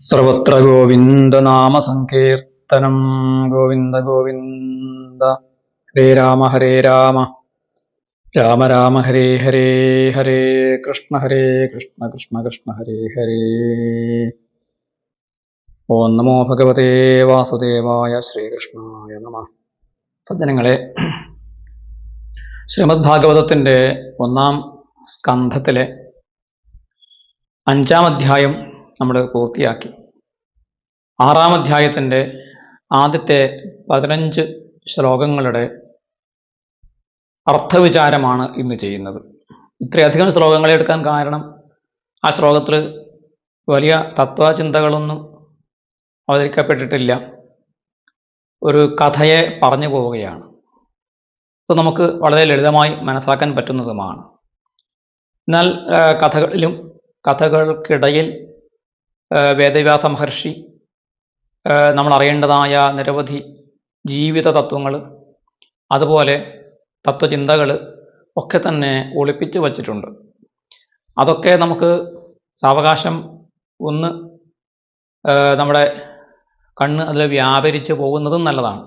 സർവത്ര ഗോവിന്ദനാമസങ്കീർത്തനം. ഗോവിന്ദ ഗോവിന്ദ. ഹരേ രാമ ഹരേ രാമ രാമ രാമ ഹരേ ഹരേ. ഹരേ കൃഷ്ണ കൃഷ്ണ കൃഷ്ണ ഹരേ ഹരേ. ഓം നമോ ഭഗവതേ വാസുദേവായ. ശ്രീകൃഷ്ണായ നമഃ. സജ്ജനങ്ങളെ, ശ്രീമദ് ഭാഗവതത്തിൻ്റെ 1-ാം സ്കന്ധത്തിലെ 5-ാം അധ്യായം നമ്മൾ പൂർത്തിയാക്കി. 6-ാം അധ്യായത്തിൻ്റെ ആദ്യത്തെ 15 ശ്ലോകങ്ങളുടെ അർത്ഥവിചാരമാണ് ഇന്ന് ചെയ്യുന്നത്. ഇത്രയധികം ശ്ലോകങ്ങളെ എടുക്കാൻ കാരണം ആ ശ്ലോകത്തിൽ വലിയ തത്വചിന്തകളൊന്നും അവതരിക്കപ്പെട്ടിട്ടില്ല. ഒരു കഥയെ പറഞ്ഞു പോവുകയാണ്. ഇത് നമുക്ക് വളരെ ലളിതമായി മനസ്സിലാക്കാൻ പറ്റുന്നതുമാണ്. എന്നാൽ കഥകൾക്കിടയിൽ വേദവ്യാസ മഹർഷി നമ്മൾ അറിയേണ്ടതായ നിരവധി ജീവിത തത്വങ്ങൾ, അതുപോലെ തത്വചിന്തകൾ ഒക്കെ തന്നെ ഒളിപ്പിച്ചു വച്ചിട്ടുണ്ട്. അതൊക്കെ നമുക്ക് സാവകാശം ഒന്ന് നമ്മുടെ കണ്ണ് അതിൽ വ്യാപരിച്ചു പോകുന്നതും നല്ലതാണ്.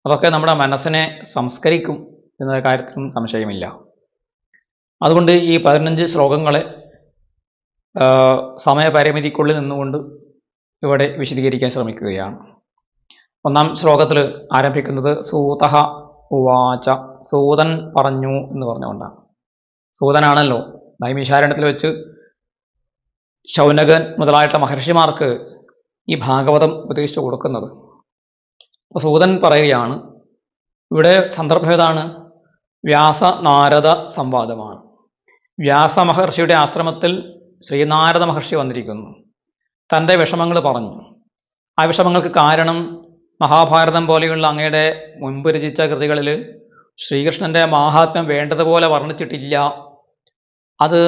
അതൊക്കെ നമ്മുടെ മനസ്സിനെ സംസ്കരിക്കും എന്ന കാര്യത്തിലും സംശയമില്ല. അതുകൊണ്ട് ഈ 15 ശ്ലോകങ്ങളെ സമയപരിമിതിക്കുള്ളിൽ നിന്നുകൊണ്ട് ഇവിടെ വിശദീകരിക്കാൻ ശ്രമിക്കുകയാണ്. 1-ാം ശ്ലോകത്തിൽ ആരംഭിക്കുന്നത് സൂതഃ ഉവാച, സൂതൻ പറഞ്ഞു എന്ന് പറഞ്ഞുകൊണ്ടാണ്. സൂതനാണല്ലോ നൈമിഷാരണ്യത്തിൽ വെച്ച് ശൗനകൻ മുതലായിട്ടുള്ള മഹർഷിമാർക്ക് ഈ ഭാഗവതം ഉപദേശിച്ചു കൊടുക്കുന്നത്. അപ്പോൾ സൂതൻ പറയുകയാണ്. ഇവിടെ സന്ദർഭം ഏതാണ്? വ്യാസ നാരദ സംവാദമാണ്. വ്യാസ മഹർഷിയുടെ ആശ്രമത്തിൽ ശ്രീനാരദ മഹർഷി വന്നിരിക്കുന്നു. തൻ്റെ വിഷമങ്ങൾ പറഞ്ഞു. ആ വിഷമങ്ങൾക്ക് കാരണം മഹാഭാരതം പോലെയുള്ള അങ്ങയുടെ മുൻപ് രചിച്ച കൃതികളിൽ ശ്രീകൃഷ്ണൻ്റെ മാഹാത്മ്യം വേണ്ടതുപോലെ വർണ്ണിച്ചിട്ടില്ല. അത്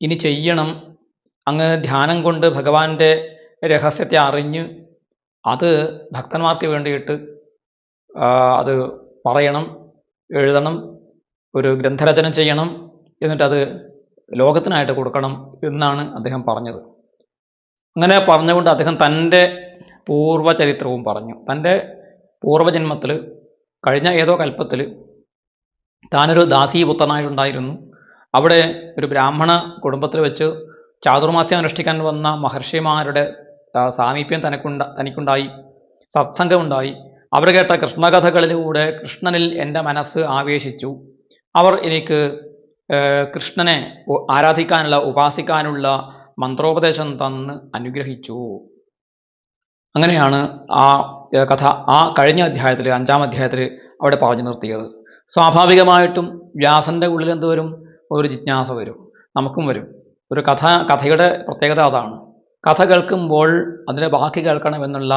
ഇനി ചെയ്യണം. അങ്ങ് ധ്യാനം കൊണ്ട് ഭഗവാന്റെ രഹസ്യത്തെ അറിഞ്ഞ് അത് ഭക്തന്മാർക്ക് വേണ്ടിയിട്ട് അത് പറയണം, എഴുതണം, ഒരു ഗ്രന്ഥരചന ചെയ്യണം, എന്നിട്ടത് ലോകത്തിനായിട്ട് കൊടുക്കണം എന്നാണ് അദ്ദേഹം പറഞ്ഞത്. അങ്ങനെ പറഞ്ഞുകൊണ്ട് അദ്ദേഹം തൻ്റെ പൂർവ്വചരിത്രവും പറഞ്ഞു. തൻ്റെ പൂർവ്വജന്മത്തിൽ കഴിഞ്ഞ ഏതോ കൽപ്പത്തിൽ താനൊരു ദാസീപുത്രനായിട്ടുണ്ടായിരുന്നു. അവിടെ ഒരു ബ്രാഹ്മണ കുടുംബത്തിൽ വെച്ച് ചാതുർമാസ്യം അനുഷ്ഠിക്കാൻ വന്ന മഹർഷിമാരുടെ സാമീപ്യം തനിക്കുണ്ടായി, സത്സംഗമുണ്ടായി. അവർ കേട്ട കൃഷ്ണകഥകളിലൂടെ കൃഷ്ണനിൽ എൻ്റെ മനസ്സ് ആവേശിച്ചു. അവർ എനിക്ക് കൃഷ്ണനെ ആരാധിക്കാനുള്ള, ഉപാസിക്കാനുള്ള മന്ത്രോപദേശം തന്ന് അനുഗ്രഹിച്ചു. അങ്ങനെയാണ് ആ കഥ ആ കഴിഞ്ഞ അധ്യായത്തിൽ, 5-ാം അധ്യായത്തിൽ അവിടെ പറഞ്ഞു നിർത്തിയത്. സ്വാഭാവികമായിട്ടും വ്യാസൻ്റെ ഉള്ളിൽ എന്ത് വരും? ഒരു ജിജ്ഞാസ വരും, നമുക്കും വരും. ഒരു കഥയുടെ പ്രത്യേകത അതാണ്. കഥ കേൾക്കുമ്പോൾ അതിൻ്റെ ബാക്കി കേൾക്കണമെന്നുള്ള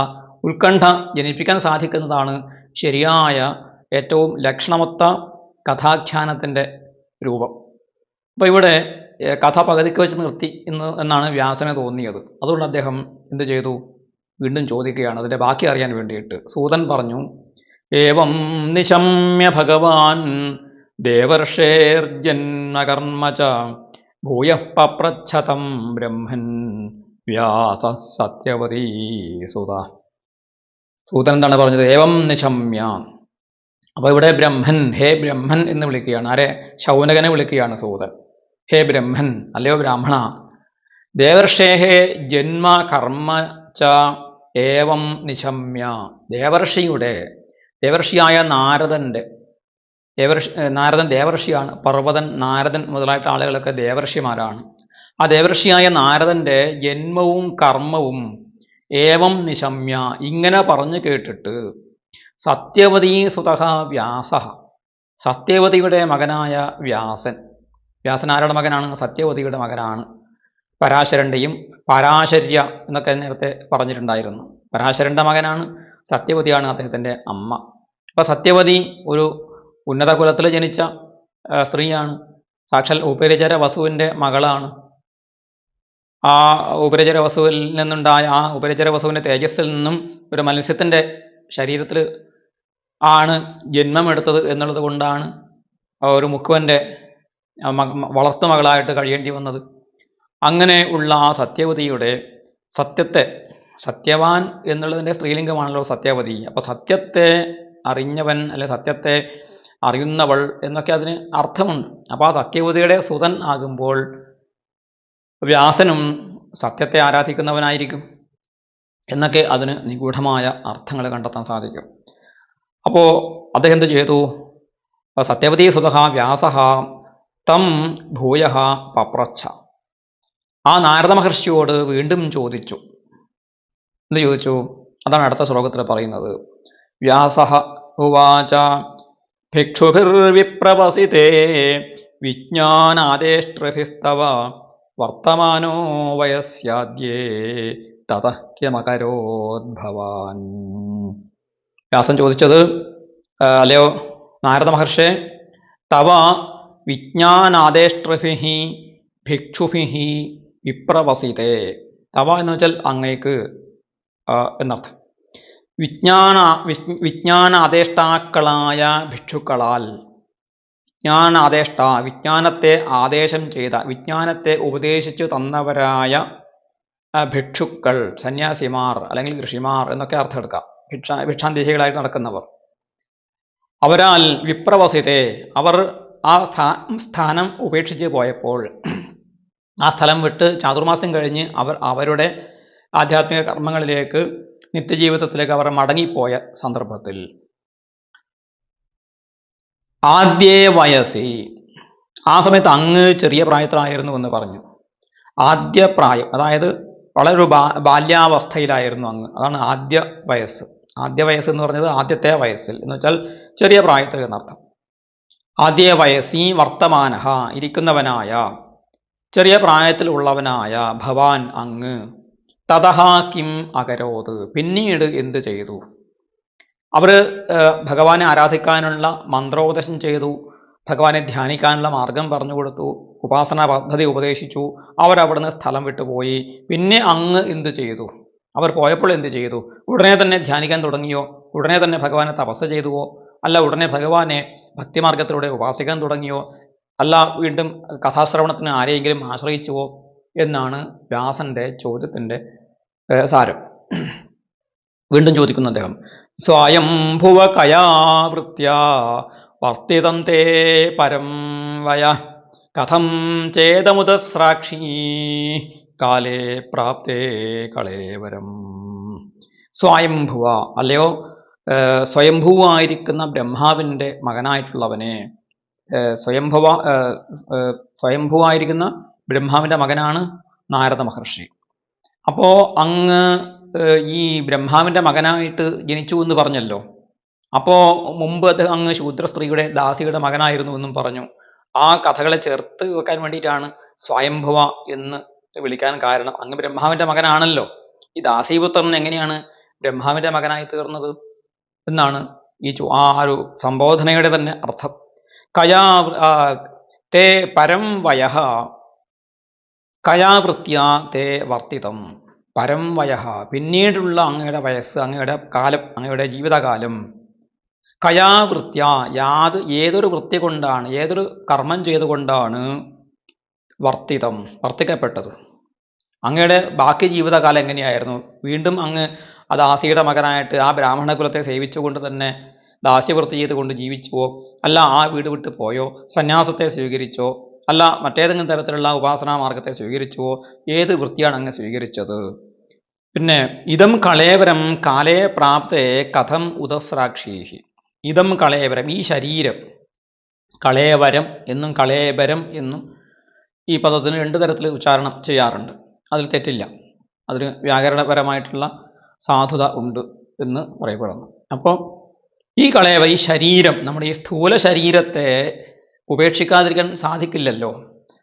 ഉത്കണ്ഠ ജനിപ്പിക്കാൻ സാധിക്കുന്നതാണ് ശരിയായ ഏറ്റവും ലക്ഷണമൊത്ത കഥാഖ്യാനത്തിൻ്റെ രൂപം. അപ്പോൾ ഇവിടെ കഥ പകുതിക്ക് വെച്ച് നിർത്തി എന്നാണ് വ്യാസന് തോന്നിയത്. അതുകൊണ്ട് അദ്ദേഹം എന്ത് ചെയ്തു? വീണ്ടും ചോദിക്കുകയാണ് അതിൻ്റെ ബാക്കി അറിയാൻ വേണ്ടിയിട്ട്. സൂതൻ പറഞ്ഞു, ഏവം നിശമ്യ ഭഗവാൻ ദേവർഷേർജന്മകർമ്മ ച ഭൂയഃ പപ്രച്ഛതം ബ്രഹ്മൻ വ്യാസ സത്യവതീ സുത. സൂതൻ എന്താണ് പറഞ്ഞത്? ഏവം നിശമ്യ. അപ്പോൾ ഇവിടെ ബ്രഹ്മൻ, ഹേ ബ്രഹ്മൻ എന്ന് വിളിക്കുകയാണ്. ആരെ? ശൗനകനെ വിളിക്കുകയാണ് സൂതൻ. ഹേ ബ്രഹ്മൻ, അല്ലയോ ബ്രാഹ്മണ, ദേവർഷേഹേ ജന്മ കർമ്മ ച ഏവം നിശമ്യ. ദേവർഷിയായ നാരദൻ ദേവർഷിയാണ്. പർവ്വതൻ, നാരദൻ മുതലായിട്ട് ആളുകളൊക്കെ ദേവർഷിമാരാണ്. ആ ദേവർഷിയായ നാരദൻ്റെ ജന്മവും കർമ്മവും ഏവം നിശമ്യ ഇങ്ങനെ പറഞ്ഞു കേട്ടിട്ട് സത്യവതീ സുതഃ വ്യാസ, സത്യവതിയുടെ മകനായ വ്യാസൻ. വ്യാസൻ ആരുടെ മകനാണ്? സത്യവതിയുടെ മകനാണ്. പരാശരൻ്റെയും പരാശര്യ എന്നൊക്കെ നേരത്തെ പറഞ്ഞിട്ടുണ്ടായിരുന്നു. പരാശരൻ്റെ മകനാണ്, സത്യവതിയാണ് അദ്ദേഹത്തിൻ്റെ അമ്മ. അപ്പോൾ സത്യവതി ഒരു ഉന്നത കുലത്തിൽ ജനിച്ച സ്ത്രീയാണ്. സാക്ഷാൽ ഉപരിചര വസുവിൻ്റെ മകളാണ്. ആ ഉപരിചര വസുവിൽ നിന്നുണ്ടായ ആ ഉപരിചര വസുവിൻ്റെ തേജസ്സിൽ നിന്നും ഒരു മത്സ്യത്തിൻ്റെ ശരീരത്തിൽ ആണ് ജന്മമെടുത്തത് എന്നുള്ളത് കൊണ്ടാണ് ഒരു മുക്കുവൻ്റെ വളർത്തു മകളായിട്ട് കഴിയേണ്ടി വന്നത്. അങ്ങനെ ഉള്ള ആ സത്യവതിയുടെ സത്യത്തെ, സത്യവാൻ എന്നുള്ളതിൻ്റെ സ്ത്രീലിംഗമാണല്ലോ സത്യവതി. അപ്പോൾ സത്യത്തെ അറിഞ്ഞവൻ അല്ലെ സത്യത്തെ അറിയുന്നവൾ എന്നൊക്കെ അതിന് അർത്ഥമുണ്ട്. അപ്പോൾ ആ സത്യവതിയുടെ സുതൻ ആകുമ്പോൾ വ്യാസനും സത്യത്തെ ആരാധിക്കുന്നവനായിരിക്കും എന്നൊക്കെ അതിന് നിഗൂഢമായ അർത്ഥങ്ങൾ കണ്ടെത്താൻ സാധിക്കും. അപ്പോൾ അദ്ദേഹം എന്ത് ചെയ്തു? സത്യവതീ സുതഃ വ്യാസഃ തം ഭൂയഃ പപ്രച്ഛ. ആ നാരദ മഹർഷിയോട് വീണ്ടും ചോദിച്ചു. എന്ത് ചോദിച്ചു? അതാണ് അടുത്ത ശ്ലോകത്തിൽ പറയുന്നത്. വ്യാസഃ ഉവാച ഭിക്ഷുഭിർവിപ്രവസിതേ വിജ്ഞാനാദേഷ്ട്രഭിസ്തവ വർത്തമാനോ വയസ്യാദ്യേ തതഃ കിമകരോദ്ഭവാൻ. വ്യാസൻ ചോദിച്ചത്, അല്ലയോ നാരദ മഹർഷേ, തവ വിജ്ഞാനാദേഷ്ട്രഭിഃ ഭിക്ഷുഭിഃ വിപ്രവസിതേ. തവ എന്ന് വെച്ചാൽ അങ്ങേക്ക് എന്നർത്ഥം. വിജ്ഞാനാദേഷ്ടാക്കളായ ഭിക്ഷുക്കളാൽ, വിജ്ഞാനത്തെ ആദേശം ചെയ്ത, വിജ്ഞാനത്തെ ഉപദേശിച്ചു തന്നവരായ ഭിക്ഷുക്കൾ, സന്യാസിമാർ അല്ലെങ്കിൽ ഋഷിമാർ എന്നൊക്കെ അർത്ഥം എടുക്കാം. ഭിക്ഷാന്തേഹികളായിട്ട് നടക്കുന്നവർ. അവരാൽ വിപ്രവസിതേ, അവർ ആ സ്ഥാനം ഉപേക്ഷിച്ച് പോയപ്പോൾ, ആ സ്ഥലം വിട്ട് ചാതുർമാസം കഴിഞ്ഞ് അവർ അവരുടെ ആധ്യാത്മിക കർമ്മങ്ങളിലേക്ക്, നിത്യജീവിതത്തിലേക്ക് അവർ മടങ്ങിപ്പോയ സന്ദർഭത്തിൽ, ആദ്യേ വയസ്സി, ആ സമയത്ത് അങ്ങ് ചെറിയ പ്രായത്തിലായിരുന്നു എന്ന് പറഞ്ഞു. ആദ്യ പ്രായം, അതായത് വളരെ ഒരു ബാല്യാവസ്ഥയിലായിരുന്നു അങ്ങ്. അതാണ് ആദ്യ വയസ്സ്. ആദ്യ വയസ്സ് എന്ന് പറഞ്ഞത് ആദ്യത്തെ വയസ്സിൽ എന്ന് വെച്ചാൽ ചെറിയ പ്രായത്തിൽ എന്നർത്ഥം. ആദ്യ വയസ്സി വർത്തമാനഃ, ഇരിക്കുന്നവനായ, ചെറിയ പ്രായത്തിൽ ഉള്ളവനായ ഭവാൻ അങ്ങ്, തതഃ കിം അകരോത്, പിന്നീട് എന്ത് ചെയ്തു? അവർ ഭഗവാനെ ആരാധിക്കാനുള്ള മന്ത്രോപദേശം ചെയ്തു, ഭഗവാനെ ധ്യാനിക്കാനുള്ള മാർഗം പറഞ്ഞു കൊടുത്തു, ഉപാസനാ പദ്ധതി ഉപദേശിച്ചു. അവരവിടുന്ന് സ്ഥലം വിട്ടുപോയി. പിന്നെ അങ്ങ് എന്ത് ചെയ്തു? അവർ പോയപ്പോൾ എന്ത് ചെയ്തു? ഉടനെ തന്നെ ധ്യാനിക്കാൻ തുടങ്ങിയോ? ഉടനെ തന്നെ ഭഗവാനെ തപസ് ചെയ്തുവോ? അല്ല ഉടനെ ഭഗവാനെ ഭക്തിമാർഗത്തിലൂടെ ഉപാസിക്കാൻ തുടങ്ങിയോ? അല്ല വീണ്ടും കഥാശ്രവണത്തിന് ആരെയെങ്കിലും ആശ്രയിച്ചുവോ എന്നാണ് വ്യാസന്റെ ചോദ്യത്തിൻ്റെ സാരം. വീണ്ടും ചോദിക്കുന്നു അദ്ദേഹം. സ്വയംഭുവ കയാവൃത്യ വർത്തിതം തേ പരം വയ കഥം ചേതമുദസ്രാക്ഷി കാലേ പ്രാപ്തേ കളേവരം. സ്വയംഭുവ, അല്ലയോ സ്വയംഭുവായിരിക്കുന്ന ബ്രഹ്മാവിൻ്റെ മകനായിട്ടുള്ളവനെ, സ്വയംഭുവായിരിക്കുന്ന ബ്രഹ്മാവിൻ്റെ മകനാണ് നാരദ മഹർഷി. അപ്പോൾ അങ്ങ് ഈ ബ്രഹ്മാവിൻ്റെ മകനായിട്ട് ജനിച്ചു എന്ന് പറഞ്ഞല്ലോ. അപ്പോൾ മുമ്പ് അത് അങ്ങ് ശൂദ്ര സ്ത്രീയുടെ ദാസിയുടെ മകനായിരുന്നു എന്നും പറഞ്ഞു. ആ കഥകളെ ചേർത്ത് വെക്കാൻ വേണ്ടിയിട്ടാണ് സ്വയംഭുവ എന്ന് വിളിക്കാൻ കാരണം. അങ്ങ് ബ്രഹ്മാവിൻ്റെ മകനാണല്ലോ. ഈ ദാസീപുത്രൻ എങ്ങനെയാണ് ബ്രഹ്മാവിൻ്റെ മകനായി തീർന്നത് എന്നാണ് ഈ ആ ഒരു സംബോധനയുടെ തന്നെ അർത്ഥം. കയാ തേ പരം വയഃ കയാവൃത്യ തേ വർത്തിതം. പരം വയഃ, പിന്നീടുള്ള അങ്ങയുടെ വയസ്സ്, അങ്ങയുടെ കാലം, അങ്ങയുടെ ജീവിതകാലം. കയാവൃത്യ, ഏതൊരു വൃത്തി കൊണ്ടാണ്, ഏതൊരു കർമ്മം ചെയ്തുകൊണ്ടാണ് വർത്തിതം, വർത്തിക്കപ്പെട്ടത്. അങ്ങയുടെ ബാക്കി ജീവിതകാലം എങ്ങനെയായിരുന്നു? വീണ്ടും അങ്ങ് ആ ദാസിയുടെ മകനായിട്ട് ആ ബ്രാഹ്മണ കുലത്തെ സേവിച്ചുകൊണ്ട് തന്നെ ദാസ്യവൃത്തി ചെയ്തുകൊണ്ട് ജീവിച്ചുവോ? അല്ല ആ വീട് വിട്ട് പോയോ? സന്യാസത്തെ സ്വീകരിച്ചോ? അല്ല മറ്റേതെങ്കിലും തരത്തിലുള്ള ഉപാസനാ മാർഗത്തെ സ്വീകരിച്ചുവോ? ഏത് വൃത്തിയാണ് അങ്ങ് സ്വീകരിച്ചത്? പിന്നെ ഇതം കളേവരം കാലേ പ്രാപ്തേ കഥം ഉദസ്രാക്ഷീഹി. ഇതം കളേവരം, ഈ ശരീരം, കളേവരം എന്നും കളേബരം എന്നും ഈ പദത്തിന് രണ്ട് തരത്തിൽ ഉച്ചാരണം ചെയ്യാറുണ്ട്. അതിൽ തെറ്റില്ല, അതിന് വ്യാകരണപരമായിട്ടുള്ള സാധുത ഉണ്ട് എന്ന് പറയപ്പെടുന്നു. അപ്പോൾ ഈ ഈ ശരീരം, നമ്മുടെ ഈ സ്ഥൂല ശരീരത്തെ ഉപേക്ഷിക്കാതിരിക്കാൻ സാധിക്കില്ലല്ലോ.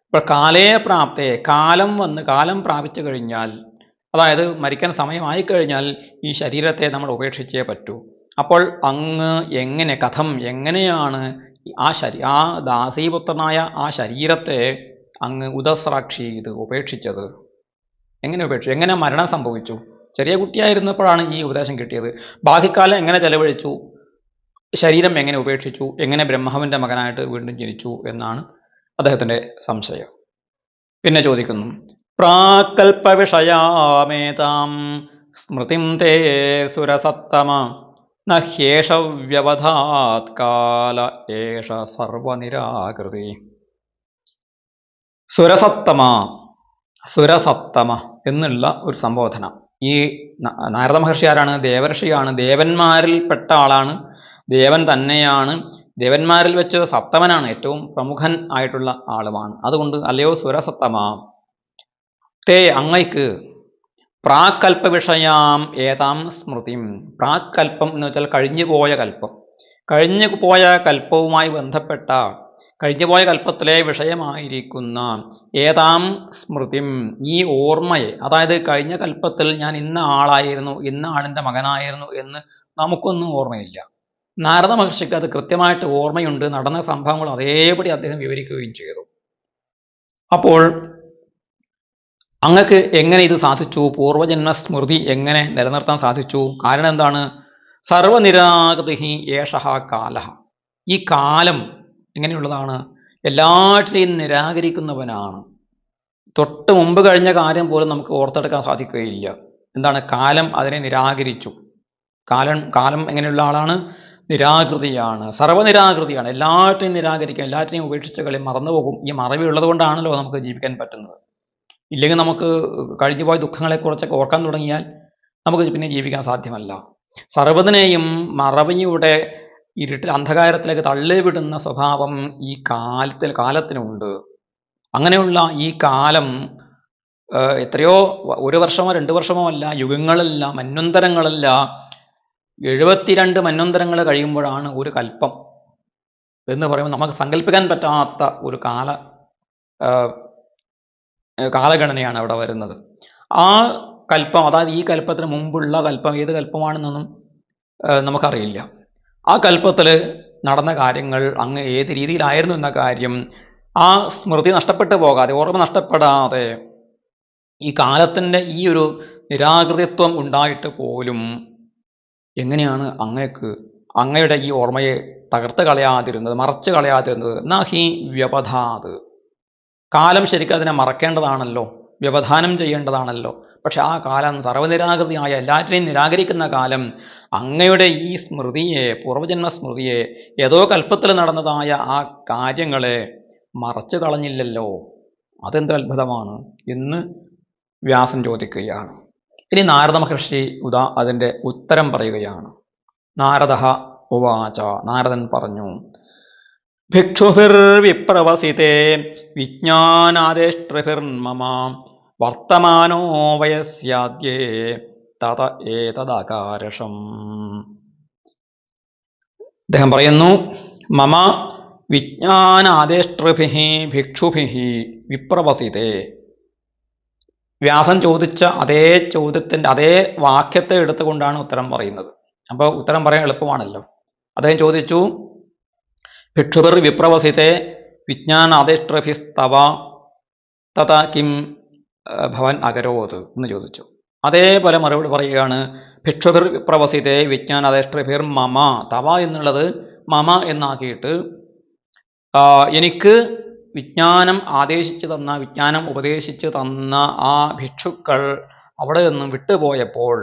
ഇപ്പോൾ കാലേ പ്രാപ്തേ, കാലം പ്രാപിച്ചു കഴിഞ്ഞാൽ, അതായത് മരിക്കാൻ സമയമായിക്കഴിഞ്ഞാൽ ഈ ശരീരത്തെ നമ്മൾ ഉപേക്ഷിച്ചേ പറ്റൂ. അപ്പോൾ അങ്ങ് എങ്ങനെയാണ് ആ ദാസീപുത്രനായ ആ ശരീരത്തെ അങ്ങ് ഉദസ്രാക്ഷി ചെയ്ത് ഉപേക്ഷിച്ചത്? എങ്ങനെ ഉപേക്ഷിച്ചു? എങ്ങനെ മരണം സംഭവിച്ചു? ചെറിയ കുട്ടിയായിരുന്നപ്പോഴാണ് ഈ ഉപദേശം കിട്ടിയത്. ബാക്കിക്കാലം എങ്ങനെ ചെലവഴിച്ചു? ശരീരം എങ്ങനെ ഉപേക്ഷിച്ചു? എങ്ങനെ ബ്രഹ്മാവിൻ്റെ മകനായിട്ട് വീണ്ടും ജനിച്ചു എന്നാണ് അദ്ദേഹത്തിൻ്റെ സംശയം. പിന്നെ ചോദിക്കുന്നു, പ്രാകൽപ്പവിഷയാമേതാം സ്മൃതിം തേ സുരസത്തമ ന ഹ്യേഷ വ്യവധാത് കാല ഏഷ സർവനിരാകൃതി. സുരസത്തമ, സുരസത്തമ എന്നുള്ള ഒരു സംബോധന. ഈ നാരദ മഹർഷി ആരാണ്? ദേവർഷിയാണ്, ദേവന്മാരിൽപ്പെട്ട ആളാണ്, ദേവൻ തന്നെയാണ്, ദേവന്മാരിൽ വെച്ച് സപ്തമനാണ്, ഏറ്റവും പ്രമുഖൻ ആയിട്ടുള്ള ആളുമാണ്. അതുകൊണ്ട് അല്ലയോ സുരസത്തമ, തേ അങ്ങയ്ക്ക് പ്രാക്കൽപ്പ വിഷയാം ഏതാം സ്മൃതിം. പ്രാക്കൽപ്പം എന്ന് വെച്ചാൽ കഴിഞ്ഞുപോയ കൽപ്പം, കഴിഞ്ഞുപോയ കൽപ്പവുമായി ബന്ധപ്പെട്ട കഴിഞ്ഞുപോയ കൽപ്പത്തിലെ വിഷയമായിരിക്കുന്ന ഏതാം സ്മൃതിം, ഈ ഓർമ്മയെ, അതായത് കഴിഞ്ഞ കൽപ്പത്തിൽ ഞാൻ ഇന്ന ആളായിരുന്നു, ഇന്ന ആളിൻ്റെ മകനായിരുന്നു എന്ന് നമുക്കൊന്നും ഓർമ്മയില്ല. നാരദ മഹർഷിക്ക് അത് കൃത്യമായിട്ട് ഓർമ്മയുണ്ട്. നടന്ന സംഭവങ്ങൾ അതേപടി അദ്ദേഹം വിവരിക്കുകയും ചെയ്തു. അപ്പോൾ അങ്ങക്ക് എങ്ങനെ ഇത് സാധിച്ചു? പൂർവജന്മ സ്മൃതി എങ്ങനെ നിലനിർത്താൻ സാധിച്ചു? കാരണം എന്താണ്? സർവനിരാകൃതി ഏഷഃ കാലഃ. ഈ കാലം എങ്ങനെയുള്ളതാണ്? എല്ലാറ്റിനെയും നിരാകരിക്കുന്നവനാണ്. തൊട്ട് മുമ്പ് കഴിഞ്ഞ കാര്യം പോലും നമുക്ക് ഓർത്തെടുക്കാൻ സാധിക്കുകയില്ല. എന്താണ്? കാലം അതിനെ നിരാകരിച്ചു. കാലം എങ്ങനെയുള്ള ആളാണ്? നിരാകൃതിയാണ്, സർവ്വനിരാകൃതിയാണ്. എല്ലാറ്റിനെയും നിരാകരിക്കും, എല്ലാറ്റിനെയും ഉപേക്ഷിച്ച കളി മറന്നുപോകും. ഈ മറവിയുള്ളത് കൊണ്ടാണല്ലോ നമുക്ക് ജീവിക്കാൻ പറ്റുന്നത്. ഇല്ലെങ്കിൽ നമുക്ക് കഴിഞ്ഞുപോയ ദുഃഖങ്ങളെക്കുറിച്ചൊക്കെ ഓർക്കാൻ തുടങ്ങിയാൽ നമുക്ക് പിന്നെ ജീവിക്കാൻ സാധ്യമല്ല. സർവ്വതിനെയും മറവിയുടെ ഇരുട്ടിൽ അന്ധകാരത്തിലേക്ക് തള്ളിവിടുന്ന സ്വഭാവം ഈ കാലത്തിനുണ്ട്. അങ്ങനെയുള്ള ഈ കാലം എത്രയോ, ഒരു വർഷമോ 2 വർഷമോ അല്ല, യുഗങ്ങളല്ല, മന്വന്തരങ്ങളല്ല, 72 മന്വന്തരങ്ങൾ കഴിയുമ്പോഴാണ് ഒരു കൽപ്പം എന്ന് പറയുമ്പോൾ നമുക്ക് സങ്കല്പിക്കാൻ പറ്റാത്ത ഒരു കാലഗണനയാണ് അവിടെ വരുന്നത്. ആ കൽപ്പം, അതായത് ഈ കൽപ്പത്തിന് മുമ്പുള്ള കൽപ്പം ഏത് കൽപ്പമാണെന്നൊന്നും നമുക്കറിയില്ല. ആ കൽപ്പത്തിൽ നടന്ന കാര്യങ്ങൾ അങ്ങ് ഏത് രീതിയിലായിരുന്നു എന്ന കാര്യം ആ സ്മൃതി നഷ്ടപ്പെട്ടു പോകാതെ, ഓർമ്മ നഷ്ടപ്പെടാതെ, ഈ കാലത്തിൻ്റെ ഈ ഒരു നിരാകൃതിത്വം ഉണ്ടായിട്ട് പോലും എങ്ങനെയാണ് അങ്ങയുടെ ഈ ഓർമ്മയെ തകർത്ത് കളയാതിരുന്നത്, മറച്ചു കളയാതിരുന്നത്? നഹി വ്യവധാത്. കാലം ശരിക്കും അതിനെ മറക്കേണ്ടതാണല്ലോ, വ്യവധാനം ചെയ്യേണ്ടതാണല്ലോ. പക്ഷെ ആ കാലം സർവ്വനിരാകൃതിയായ, എല്ലാറ്റിനെയും നിരാകരിക്കുന്ന കാലം അങ്ങയുടെ ഈ സ്മൃതിയെ, പൂർവജന്മ സ്മൃതിയെ, ഏതോ കൽപ്പത്തിൽ നടന്നതായ ആ കാര്യങ്ങളെ മറച്ചു കളഞ്ഞില്ലല്ലോ. അതെന്ത് അത്ഭുതമാണ് എന്ന് വ്യാസൻ ചോദിക്കുകയാണ്. ഇനി നാരദ മഹർഷി അതിൻ്റെ ഉത്തരം പറയുകയാണ്. നാരദഃ ഉവാച. നാരദൻ പറഞ്ഞു, ഭിക്ഷുഭിർവിപ്രവസിതേ വിജ്ഞാനാദേഷ്ടൃഭിർമമ വർത്തമാനോ വയസ്യാദ്യേ തത ഏതദകാരഷം. അദ്ദേഹം പറയുന്നു, മമ വിജ്ഞാനാദേഷ്ടൃഭിഃ ഭിക്ഷുഭിഃ വിപ്രവസിതേ. വ്യാസൻ ചോദിച്ച അതേ ചോദ്യത്തിൻ്റെ അതേ വാക്യത്തെ എടുത്തുകൊണ്ടാണ് ഉത്തരം പറയുന്നത്. അപ്പോൾ ഉത്തരം പറയാൻ എളുപ്പമാണല്ലോ. അദ്ദേഹം ചോദിച്ചു, ഭിക്ഷുഭിർ വിപ്രവസിതേ വിജ്ഞാനാദേഷ്ടൃഭിസ്തവ തത കിം ഭവൻ അകരോത് എന്ന് ചോദിച്ചു. അതേപോലെ മറുപടി പറയുകയാണ്, ഭിക്ഷുഭിർ വിപ്രവസിതേ വിജ്ഞാനാദേഷ്ടൃഭിർ മമ. തവ എന്നുള്ളത് മമ എന്നാക്കിയിട്ട് എനിക്ക് വിജ്ഞാനം ആദേശിച്ചു തന്ന, വിജ്ഞാനം ഉപദേശിച്ചു തന്ന ആ ഭിക്ഷുക്കൾ അവിടെ നിന്നും വിട്ടുപോയപ്പോൾ